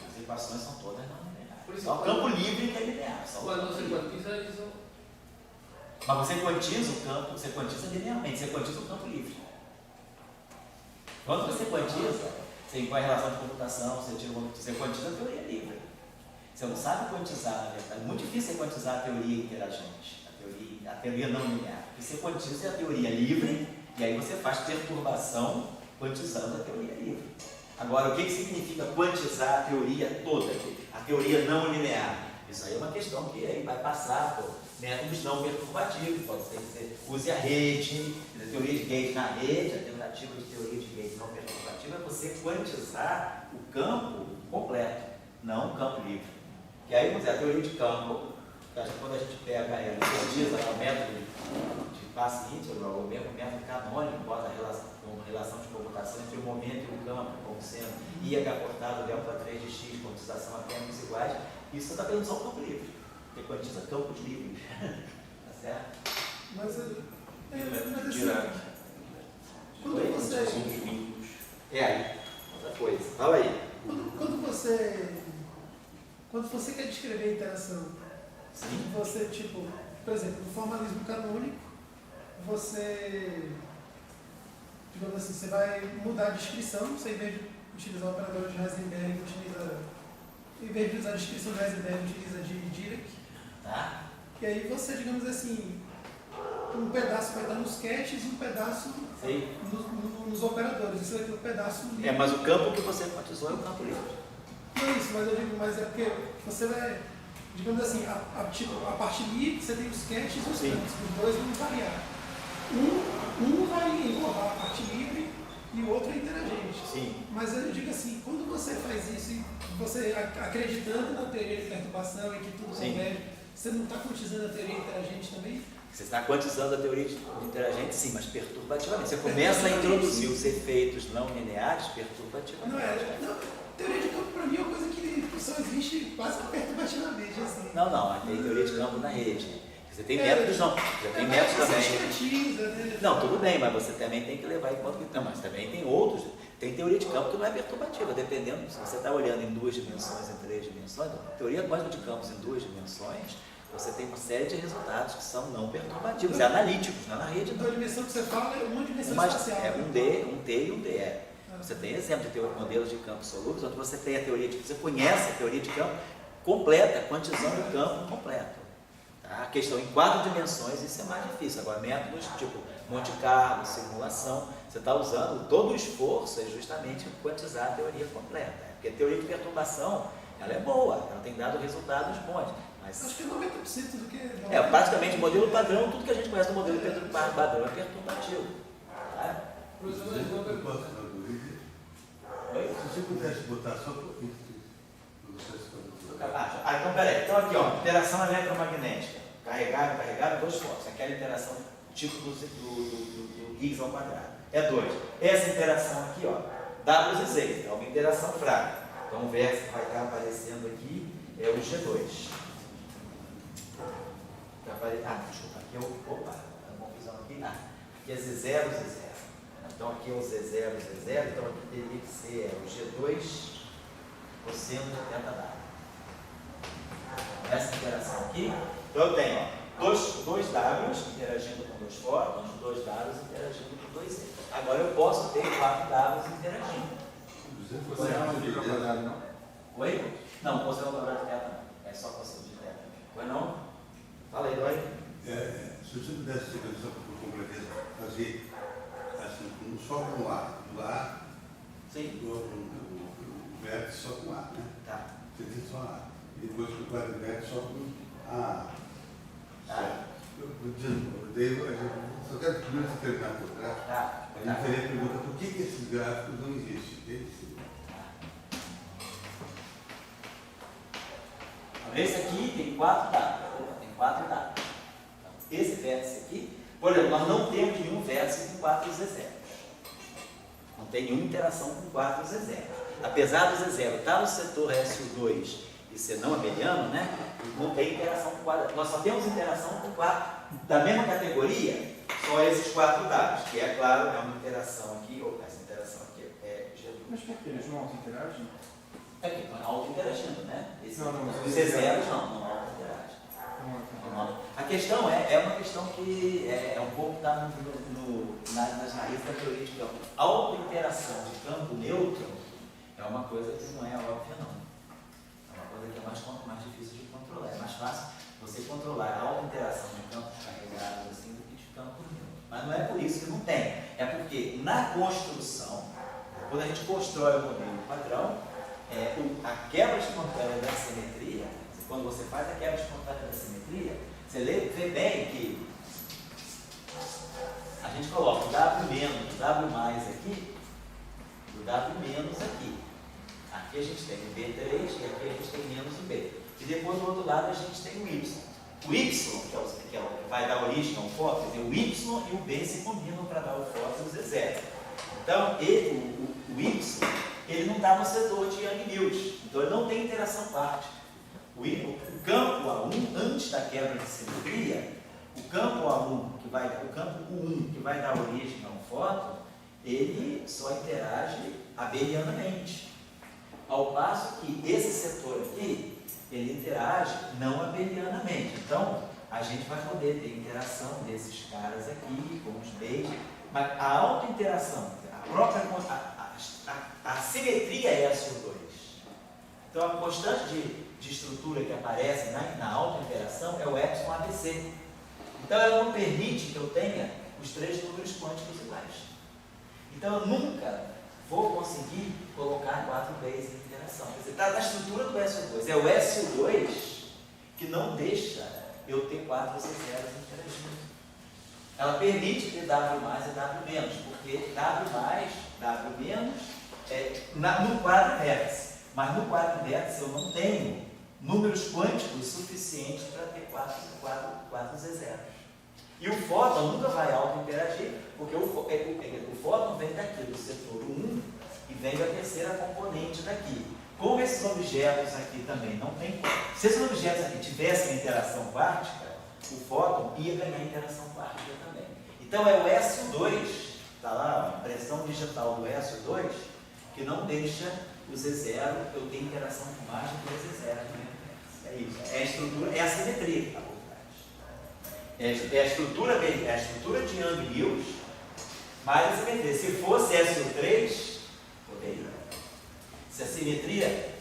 as equações são todas não lineares. Só o campo livre que é linear. Quando você quantiza isso. Mas você quantiza o campo, você quantiza linearmente, você quantiza o campo livre. Quando você quantiza, você põe a relação de computação, você quantiza a teoria livre. Você não sabe quantizar, na verdade. É muito difícil você quantizar a teoria interagente, a teoria não linear. Porque você quantiza a teoria livre, e aí você faz perturbação quantizando a teoria livre. Agora, o que significa quantizar a teoria toda, a teoria não linear? Isso aí é uma questão que aí vai passar por métodos não perturbativos. Pode ser que você use a rede, a teoria de Gauge na rede, a tentativa de teoria de Gauge não perturbativa é você quantizar o campo completo, não o campo livre. E aí, vamos dizer, a teoria de campo, quando a gente pega ela, quantiza o método de passo íntegro, ou mesmo método canônico, bota como relação de comutação entre o momento e o campo, como sendo IH cortado delta 3 de x, quantização a termos iguais. Isso você está pegando só o campo livre, porque quantiza campos livres. Tá certo? Mas assim, quando Oi? você... Aí, outra coisa. Fala aí. Quando você quer descrever a interação, Sim. você, tipo, por exemplo, no formalismo canônico, você, digamos assim, você vai mudar a descrição, você, em vez de utilizar o operador de Heisenberg, em vez de usar a descrição de Heisenberg, utiliza de Dirac. Tá. E aí você, digamos assim, um pedaço vai estar nos caches e um pedaço nos operadores. Você vai ter um pedaço livre. Mas o campo que você quantizou é o campo livre. Não é isso, mas eu digo, mas é porque você vai, digamos assim, a parte livre, você tem os caches e os campos, os dois vão variar. Um vai englobar a parte livre e o outro é interagente. Sim. Mas eu digo assim, quando você faz isso e você acreditando na teoria de perturbação e que tudo converge, você não está quantizando a teoria interagente também? Você está quantizando a teoria de interagente, sim, mas perturbativamente. Você começa a introduzir os efeitos não lineares perturbativamente. Não, teoria de campo para mim é uma coisa que só existe quase perturbativamente. Assim. Não, tem teoria de campo na rede. Você tem métodos não. Você tem métodos também. Né? Não, tudo bem, mas você também tem que levar em conta que. Não, mas também tem outros. Tem teoria de campo que não é perturbativa, dependendo. Se você está olhando em 2 dimensões, em 3 dimensões, teoria quântica de campos em 2 dimensões, você tem uma série de resultados que são não perturbativos, é analíticos, não é na rede. Então a dimensão que você fala é uma dimensão espacial. É um D, um T e um DE. Você tem exemplo de modelos de campos solúveis, onde você tem a teoria de você conhece a teoria de campo completa, quantizando o campo completo. Tá? A questão em 4 dimensões, isso é mais difícil. Agora, métodos tipo Monte Carlo, simulação, você está usando todo o esforço é justamente quantizar a teoria completa. Porque a teoria de perturbação, ela é boa, ela tem dado resultados bons. Mas acho que é 90% do que... praticamente o modelo padrão, tudo que a gente conhece do modelo padrão é perturbativo. Tá? Professor, mais uma pergunta. Se você pudesse botar só por então peraí, então aqui ó, interação eletromagnética, carregado, 2 focos, aquela interação tipo do Higgs ao quadrado, é 2. Essa interação aqui ó, W e Z, é uma interação fraca, então o verso que vai estar aparecendo aqui é o G2. Desculpa, aqui é o, opa, uma confusão aqui, aqui é Z0, Z0. Então aqui é o Z0, Z0, então aqui teria que ser o G2 cosseno de θ. Essa interação aqui, então eu tenho dois Ws interagindo com 2 fótons, 2 Ws interagindo com 2 Z. Agora eu posso ter 4 Ws interagindo. Você não fica quadrado, não? Oi? Não, cosseno ao quadrado de θ não. É só cosseno de θ. Foi não? Fala aí, Dói. Se você pudesse, só por completeza, fazer assim, só com o A, do A, sim. O vértice só com A, né? Tá. Você tem só A. E depois o quadro vértice só com A. Tá. Daí eu só quero primeiro você terminar por trás. Tá. A gente faria a pergunta, por que esses gráficos não existem? Esse aqui tem 4 dados. Tem 4 dados. Então, esse vértice aqui, por exemplo, nós não temos nenhum vértice com 4 Z0. Não tem nenhuma interação com 4 Z0. Apesar do Z0 estar no setor SU2 e ser não abeliano, né? Não tem interação com 4. Nós só temos interação com 4 da mesma categoria, só esses 4 dados, que é claro, é uma interação aqui, ou essa interação aqui é G2. Mas por que eles não auto-interagem? É que estão auto-interagindo, né? Os Z0 não auto-interagem. A questão é uma questão que é um pouco está nas raízes da teoria de campo. A auto-interação de campo neutro é uma coisa que não é óbvia, não. É uma coisa que é mais difícil de controlar. É mais fácil você controlar a auto-interação de campos carregados assim do que de campo neutro. Mas não é por isso que não tem. É porque na construção, quando a gente constrói o modelo padrão, a quebra espontânea da simetria, quando você faz a quebra espontânea da simetria, você vê bem que a gente coloca o W menos, o W mais aqui, e o W menos aqui. Aqui a gente tem o B3 e aqui a gente tem menos o B. E depois do outro lado a gente tem o Y. O Y, que vai dar origem ao fóton, quer dizer, o Y e o B se combinam para dar o fóton e o Z0. Então, o Y, ele não está no setor de Young-Mills, então ele não tem interação quântica. O campo A1, antes da quebra de simetria, o campo U1, que vai dar origem ao fóton, ele só interage abelianamente. Ao passo que esse setor aqui, ele interage não abelianamente. Então, a gente vai poder ter interação desses caras aqui, com os Bs, mas a autointeração, a simetria é SO2. Então, a constante de estrutura que aparece na autointeração é o epsilon ABC. Então, ela não permite que eu tenha os 3 números quânticos iguais. Então, eu nunca vou conseguir colocar 4 Bs em interação. Quer dizer, está na estrutura do SO2. É o SO2 que não deixa eu ter 4 C0s interagindo. Ela permite ter W mais e W menos, porque W mais, W menos no quadro vértice. Mas no quadro vértice eu não tenho números quânticos suficientes para ter 4 Z0s. E o fóton nunca vai auto-interagir, porque o fóton vem daqui, do setor 1, e vem da terceira componente daqui. Como esses objetos aqui também não tem... Se esses objetos aqui tivessem interação quântica, o fóton ia ganhar interação quântica também. Então é o SO2, está lá, a impressão digital do SO2, que não deixa o Z0, eu tenho interação com mais do que o Z0. Né? É isso, é a estrutura, é a simetria, tá bom? É a estrutura de Young-Mills, mas a simetria. Se fosse SO3, poderia. Se a simetria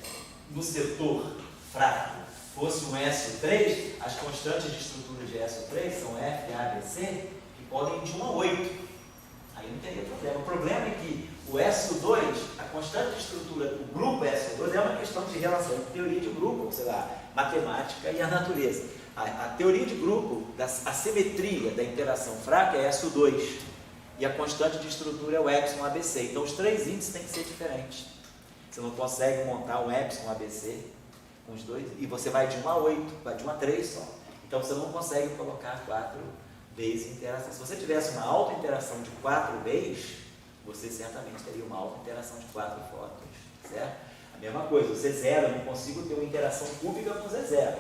no setor fraco fosse um SO3, as constantes de estrutura de SO3 são F, A, B, C, que podem ir de 1 a 8. Aí não teria problema. O problema é que o SO2, a constante de estrutura do grupo SO2 é uma questão de relação entre teoria de grupo, sei lá, matemática e a natureza. A teoria de grupo, a simetria da interação fraca é SO2 e a constante de estrutura é o epsilon ABC. Então os 3 índices têm que ser diferentes. Você não consegue montar um epsilon ABC com os dois e você vai de 1 a 8, vai de 1 a 3 só. Então você não consegue colocar 4 Bs em interação. Se você tivesse uma auto-interação de 4 Bs, você certamente teria uma auto-interação de 4 fótons, certo? A mesma coisa, o Z0, eu não consigo ter uma interação cúbica com o Z0.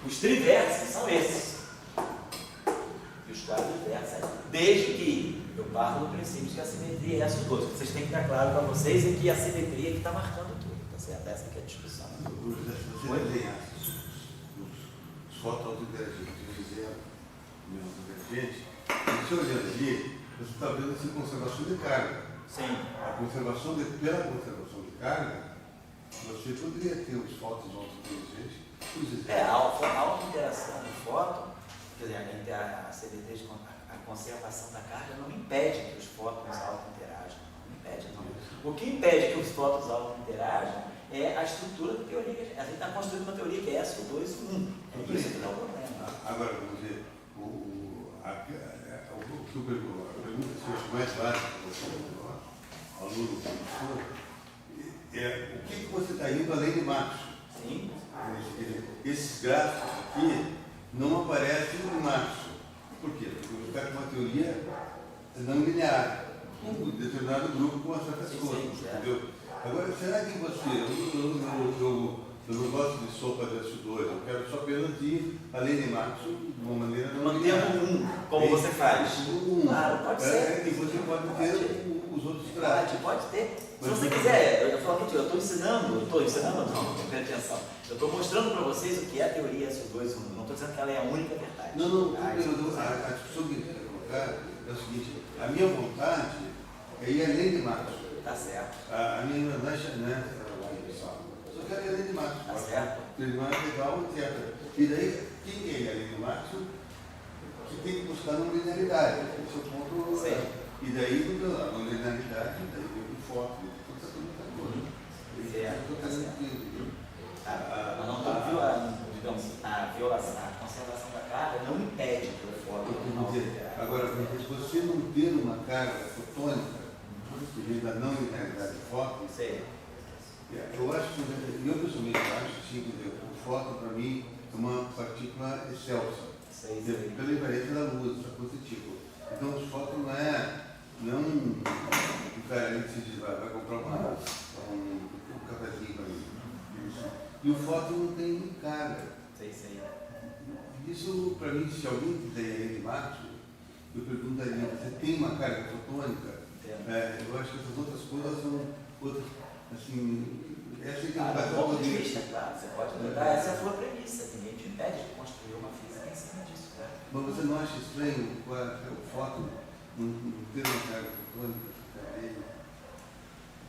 Os trivértices são esses. E os 4 vértices, desde que eu parto do princípio de que a simetria é SO2. Vocês têm que estar claro para vocês é que a simetria é que está marcando tudo, tá certo? Essa aqui é a discussão. Você desenhasse os fótons interagidos de Z0, menos divergente, e você olhando ali, você está vendo essa conservação de carga. Sim. Pela conservação de carga, você poderia ter os fótons autointeligentes. A auto-interação do fóton, quer dizer, a CDT, a conservação da carga não impede que os fótons auto-interajam. Não impede, não. O que impede que os fótons auto-interajam é a estrutura da teoria. A gente está construindo uma teoria que é SO2, 1. É isso que dá o problema. Agora, vamos dizer, a pergunta que eu acho mais básica para você, aluno, professor, é o que você está indo além de Maxwell? Sim. Esses gráficos aqui não aparecem no Maxwell. Por quê? Porque você está com uma teoria não linear, um determinado grupo com certas coisas, entendeu? Agora, será que você, eu não gosto de sopa de SO2, eu quero só apenas ir além de Maxwell de uma maneira não linear. Mantendo como você faz. Claro, pode ser. E você pode ter os outros gráficos. Pode ter. Se você quiser, eu estou ensinando, não, preste atenção. Eu estou mostrando para vocês o que é a teoria SO2, não estou dizendo que ela é a única verdade. Não, a discussão que eu quero colocar é o seguinte, a minha vontade é ir além de Maxwell. Tá certo. A minha não é só quero ir além de Maxwell. Tá certo. Terminar legal, etc. E daí, quem quer ir além de Maxwell, você tem que buscar uma linearidade. Esse é o ponto. Sim. E daí, a linearidade, daí vem o foco. Mas não a violação, a conservação da carga não impede que o fóton não interage. Agora, se você não ter uma carga fotônica, que vem da não linearidade do fóton, eu acho que, eu pessoalmente acho sim, que o fóton para mim é uma partícula excelsa, Sei. pela invariância da luz, está positivo. Então, os fótons não é um cara que se diz, vai comprar um cafezinho para mim. E o fóton não tem carga. Sei. Isso, para mim, se alguém quiser ir de Marx, eu perguntaria, você tem uma carga fotônica? Eu acho que essas outras coisas são outras, assim, essa é Ah, a do ponto de vista, claro, você pode mudar, essa é a sua premissa, ninguém te impede de construir uma física em cima disso, cara. Mas você não acha estranho o fóton não ter uma carga fotônica?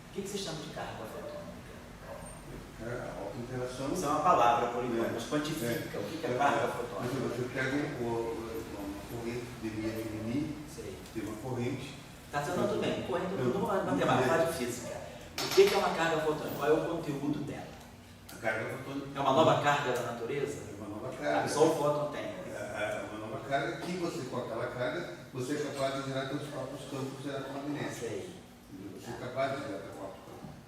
O que você chama de carga fotônica? A alta interação. Isso é uma palavra, por enquanto, mas quantifica. O que é carga fotônica? Você pega uma corrente de mini, tem uma corrente. Está tudo bem, corrente não é matemática, fala de física. O que é uma carga fotônica? Qual é o conteúdo dela? A carga fotônica. É uma nova carga da natureza? É uma nova carga. Só o fóton tem. É uma nova carga que você, com aquela carga, você é capaz de gerar seus próprios campos eletromagnéticos. Você é capaz de gerar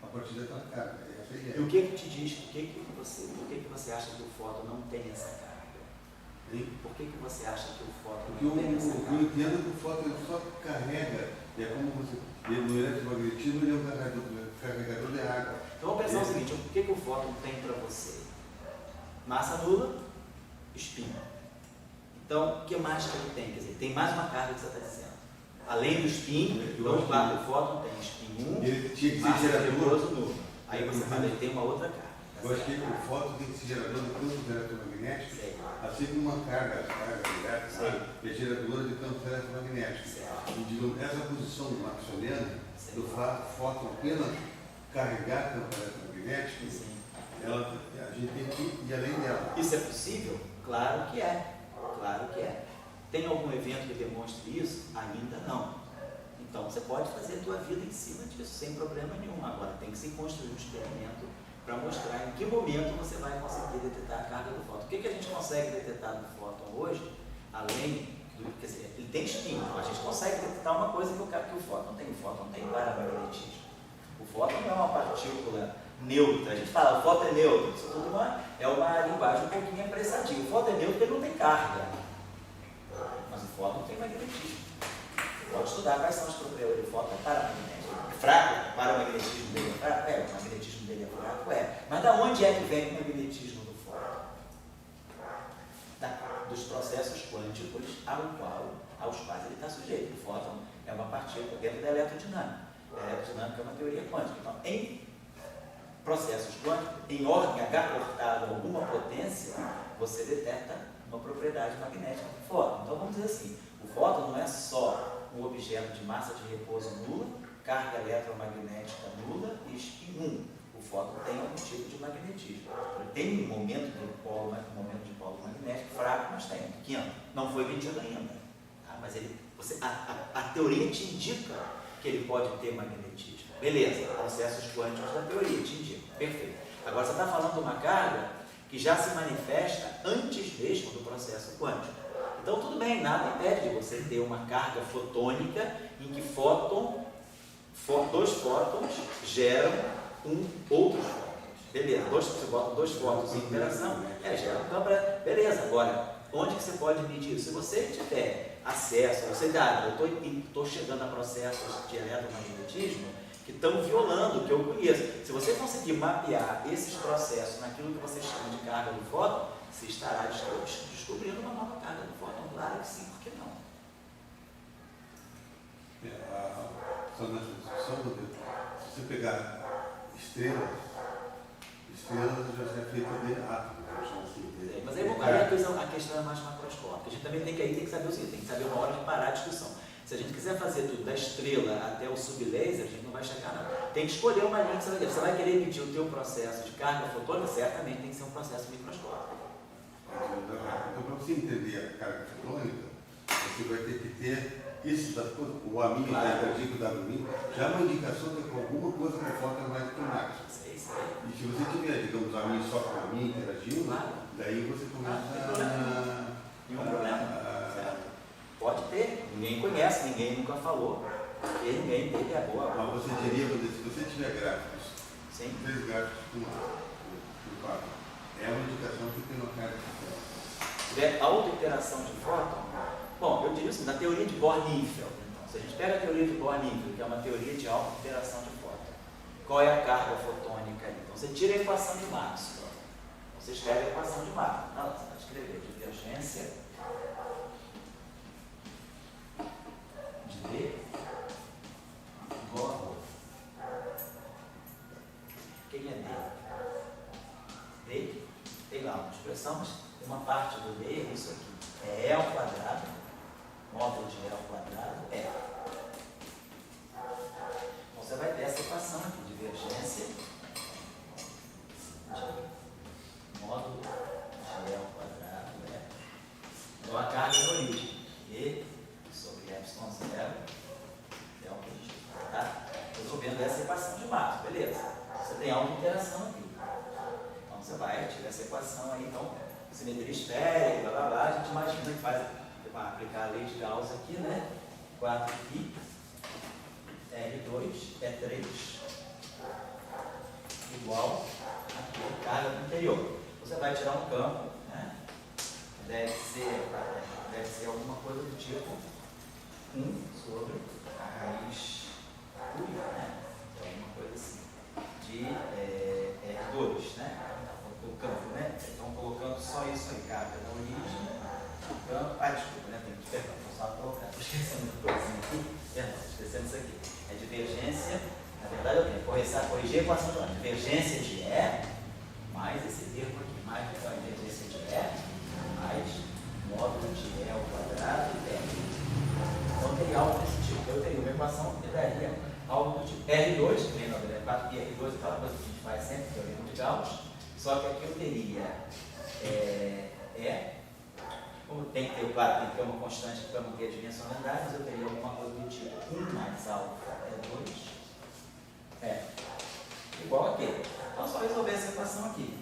a partir daquela carga. Essa é a E o que te diz, por que você acha que o fóton não tem essa carga? Por que você acha que o fóton não tem essa carga? O que eu entendo é que o fóton ele só carrega, é como você, no eletromagnetismo ele é um carregador de água. Então vamos pensar o seguinte, o que o fóton tem para você? Massa nula, spin. Então, o que mais que ele tem? Quer dizer, tem mais uma carga que você está dizendo. Além do spin, então, claro, o fóton tem spin 1, ele tinha que massa ser gerador nulo. Aí você fala, ele tem uma outra carga. Eu acho que o fóton tem que ser gerador de campos eletromagnéticos, assim como uma carga elétrica é geradora de campos eletromagnéticos. E, digamos, essa posição maxwelliana do fóton apenas carregar campos eletromagnéticos, a gente tem que ir além dela. Isso é possível? Claro que é. Claro que é. Tem algum evento que demonstre isso? Ainda não. Então você pode fazer a tua vida em cima disso, sem problema nenhum. Agora tem que se construir um experimento para mostrar em que momento você vai conseguir detectar a carga do fóton. O que a gente consegue detectar do fóton hoje, além do, quer dizer, ele tem spin, a gente consegue detectar uma coisa que o fóton tem. O fóton tem paramagnetismo. O fóton não é uma partícula neutra. A gente fala, o fóton é neutro. Isso tudo é uma linguagem um pouquinho apressadinha. O fóton é neutro porque ele não tem carga. Mas o fóton tem magnetismo. Pode estudar quais são as propriedades do fóton. É paramagnético. É fraco? O paramagnetismo dele é fraco? O magnetismo dele é fraco? Mas da onde é que vem o magnetismo do fóton? Dos processos quânticos aos quais ele está sujeito. O fóton é uma partícula dentro da elerodinâmica. A elerodinâmica é uma teoria quântica. Então, em processos quânticos, em ordem H cortada alguma potência, você detecta uma propriedade magnética do fóton. Então, vamos dizer assim, o fóton não é só um objeto de massa de repouso nula, carga eletromagnética nula e spin 1. O fóton tem algum tipo de magnetismo. Ele tem um momento de polo magnético fraco, mas tem, pequeno. Não foi medido ainda. Tá? Mas a teoria te indica que ele pode ter magnetismo. Beleza, processos quânticos da teoria te indicam. Perfeito. Agora você está falando de uma carga que já se manifesta antes mesmo do processo quântico. Então tudo bem, nada impede de você ter uma carga fotônica em que dois fótons geram outros fótons. Beleza, você bota dois fótons em interação, gera um campo. Beleza, agora, onde que você pode medir isso? Se você tiver acesso, eu estou chegando a processos de eletromagnetismo que estão violando o que eu conheço. Se você conseguir mapear esses processos naquilo que você chama de carga do fóton, você estará descobrindo uma nova carga do fóton. Claro que sim, por que não? Só nessa discussão, se você pegar estrelas já é feita de átomos, assim. Mas aí a questão é mais macroscópica. A gente também tem que saber o seguinte, tem que saber uma hora de parar a discussão. Se a gente quiser fazer tudo da estrela até o sublaser, a gente não vai chegar não. Tem que escolher uma linha que você vai querer. Você vai querer medir o teu processo de carga fotônica, certamente tem que ser um processo microscópico. Então, para você entender a carga fotônica, você vai ter que ter o amino, o W, já é uma indicação de que alguma coisa que o fóton é mais do que o máximo. E se você tiver, digamos, amino só com amino interagindo, daí você começa Nenhum problema. Pode ter, ninguém conhece, ninguém nunca falou, porque ninguém teve a boa. Mas você diria, se você tiver gráficos, 3 gráficos por 4, é uma indicação que tem uma carga fotônica. tiver auto-interação de fóton, bom, eu diria assim, na teoria de Bohr-Neufeld, então, se a gente pega a teoria de Bohr-Neufeld, que é uma teoria de auto-interação de fóton, qual é a carga fotônica ali? Então, você tira a equação de Maxwell, você escreve a equação de Maxwell, não, você vai escrever divergência de D igual a rho. Quem é D? D tem lá uma expressão, mas uma parte do D é isso aqui. É E ao quadrado, módulo de E ao quadrado, E. Então você vai ter essa equação aqui, divergência de módulo de E ao quadrado, E. Então a carga é a origem. E sobre epsilon zero é o que a gente está resolvendo essa equação de Maxwell, beleza? Você tem auto-interação aqui. Então você vai tirar essa equação aí, então, simetria esférica, blá blá blá, a gente imagina que vai aplicar a lei de Gauss aqui, né? 4π R2 E3 igual a carga do interior. Você vai tirar um campo, né? Deve ser alguma coisa do tipo 1 sobre a raiz única, né? Então, alguma coisa assim, de R2, né? O campo, né? Então, colocando só isso aí, carga da origem, o campo. Desculpa, né? Tem que perdão, vou só colocar. Estou esquecendo uma coisinha aqui. Perdão, estou esquecendo isso aqui. É divergência, na verdade eu tenho que corrigir a equação de lá. Divergência de E, mais esse termo aqui, mais a divergência de E, mais módulo de E ao quadrado, então teria algo desse tipo. Eu teria uma equação que daria algo do tipo R2, que vem na verdade 4π R2, aquela coisa que a gente faz sempre, que é o livro de Gauss, só que aqui eu teria como tem que ter, claro, tem que ter uma constante para manter a dimensionalidade, mas eu teria alguma coisa do tipo 1 mais alfa é 2 igual a quê? Então é só resolver essa equação aqui.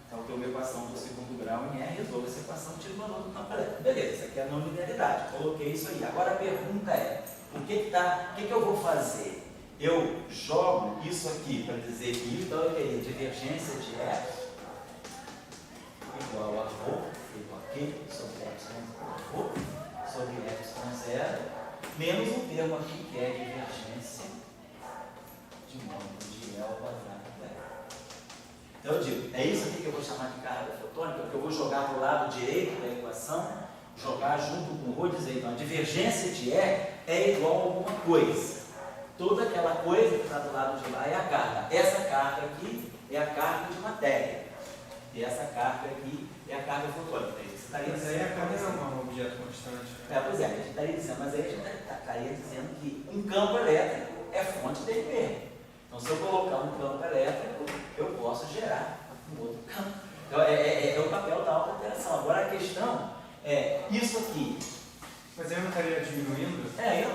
Então, eu tenho uma equação do segundo grau em E, resolvo essa equação, tiro o valor do campo elétrico. Beleza, isso aqui é a não linearidade. Coloquei isso aí. Agora a pergunta é, o que eu vou fazer? Eu jogo isso aqui para dizer que então eu teria divergência de E igual a ρ, igual a Q, sobre epsilon ρ, sobre epsilon zero, menos um termo aqui que é divergência de módulo de E ao quadrado. Então eu digo, é isso aqui que eu vou chamar de carga fotônica, porque eu vou jogar para o lado direito da equação, jogar junto com o ρ, dizer, então a divergência de E é igual a alguma coisa. Toda aquela coisa que está do lado de lá é a carga. Essa carga aqui é a carga de matéria. E essa carga aqui é a carga fotônica. Mas aí a carga não é um objeto constante. Pois é, a gente estaria dizendo, mas aí a gente estaria dizendo que um campo elétrico é fonte dele mesmo. Então, se eu colocar um campo elétrico, eu posso gerar um outro campo. Então, é o papel da auto-interação. Agora, a questão é, isso aqui... Mas aí não estaria diminuindo?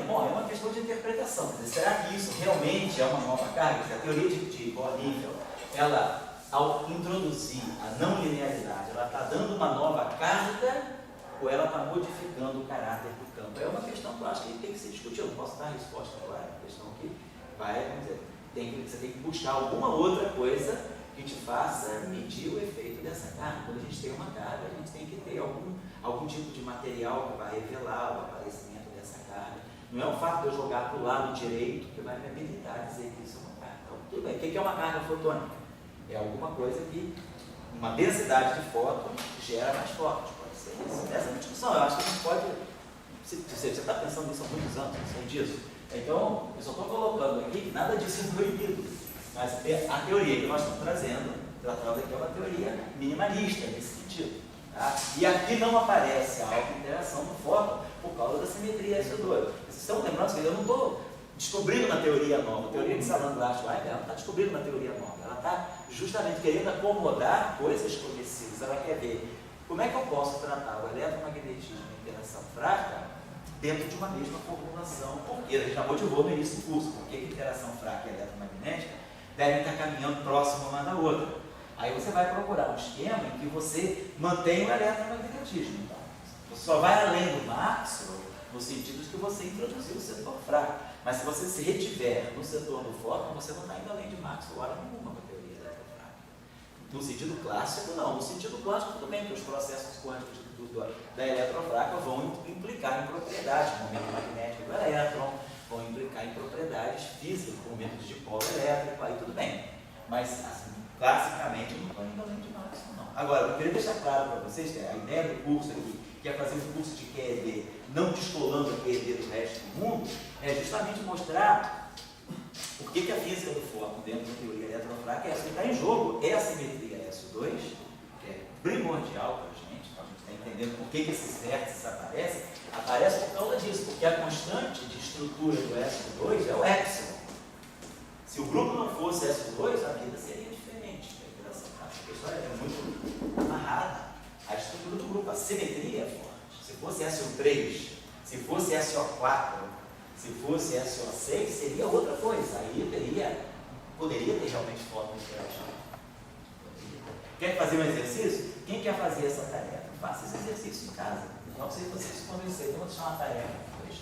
Bom, é uma questão de interpretação. Quer dizer, será que isso realmente é uma nova carga? A teoria de Bohr-Neufeld, ela, ao introduzir a não linearidade, ela está dando uma nova carga ou ela está modificando o caráter do campo? É uma questão que eu acho que tem que ser discutida. Eu não posso dar a resposta agora. É uma questão que vai, vamos dizer... Você tem que buscar alguma outra coisa que te faça medir o efeito dessa carga. Quando a gente tem uma carga, a gente tem que ter algum tipo de material que vai revelar o aparecimento dessa carga. Não é o fato de eu jogar para o lado direito que vai me habilitar a dizer que isso é uma carga. Então, tudo bem. O que é uma carga fotônica? É alguma coisa que uma densidade de fóton gera mais fótons. Pode ser isso. Essa é uma discussão. Eu acho que a gente pode... Você está pensando nisso há muitos anos, não sei disso. Então, eu só estou colocando aqui que nada disso é proibido. Mas a teoria que nós estamos tratando aqui é uma teoria minimalista nesse sentido. Tá? E aqui não aparece a auto-interação do fóton por causa da simetria SO2. Vocês estão lembrando que eu não estou descobrindo uma teoria nova. A teoria de Salandra-Schweiger, ela não está descobrindo uma teoria nova. Ela está justamente querendo acomodar coisas conhecidas. Ela quer ver como é que eu posso tratar o eletromagnetismo e a interação fraca dentro de uma mesma formulação, porque a gente já motivou no início do curso, porque a interação fraca e eletromagnética devem estar caminhando próximo uma da outra. Aí você vai procurar um esquema em que você mantém o eletromagnetismo. Então, você só vai além do Maxwell no sentido de que você introduziu o setor fraco. Mas se você se retiver no setor do fóton, você não está indo além de Maxwell hora nenhuma com a teoria eletrofrágil. No sentido clássico, não. No sentido clássico, tudo bem, porque os processos quânticos da eletrofraca vão implicar em propriedades, momento magnético do elétron, vão implicar em propriedades físicas, momentos de polo elétrico, aí tudo bem. Mas, assim, classicamente, não estou indo além de nada disso não. Agora, eu queria deixar claro para vocês que a ideia do curso aqui, que é fazer um curso de QED, não descolando a QED do resto do mundo, é justamente mostrar por que a física do fóton dentro da teoria eletrofraca é essa que está em jogo, é a simetria SO2, que é primordial para a gente está entendendo por que esses vértices aparecem, aparece por causa disso, porque a constante de estrutura do SO2 é o epsilon. Se o grupo não fosse SO2, a vida seria diferente. A pessoa é muito amarrada à estrutura do grupo, a simetria é forte. Se fosse SO3, se fosse SO4, se fosse SO6, seria outra coisa. Aí poderia ter realmente fóton interativo. Quer fazer um exercício? Quem quer fazer essa tarefa? Faça esse exercício em casa. Não sei se vocês se convencerem, eu vou deixar uma tarefa depois.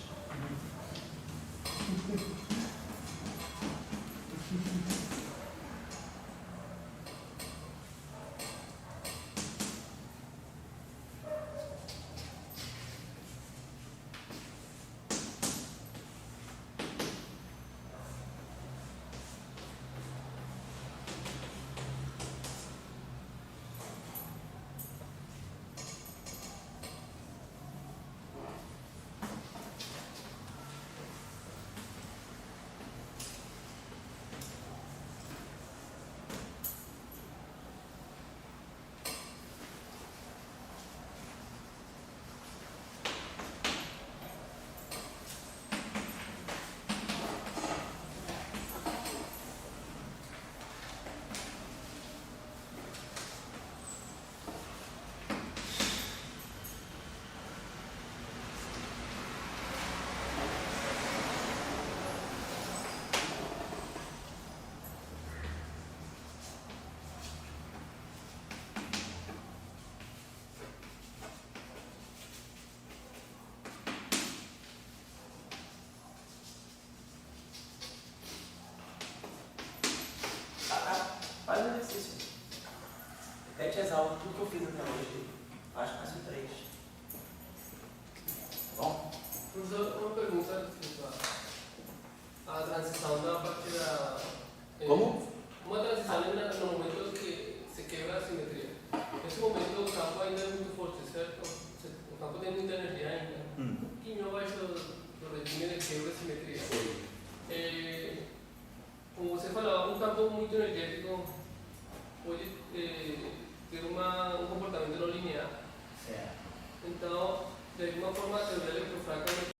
Faz o exercício. Repete as aulas, tudo que eu fiz até hoje. Acho que mais que 3. Tá bom? Professor, uma pergunta. A transição da partir da... Como? Uma transição no momento que se quebra a simetria. Nesse momento o campo ainda é muito forte, certo? O campo tem muita energia ainda. Um pouquinho abaixo do regime de quebra a simetria. Como você falou, um campo muito energético pode ter um comportamento não linear. Certo. Então, de alguma forma, a teoria eletrofraca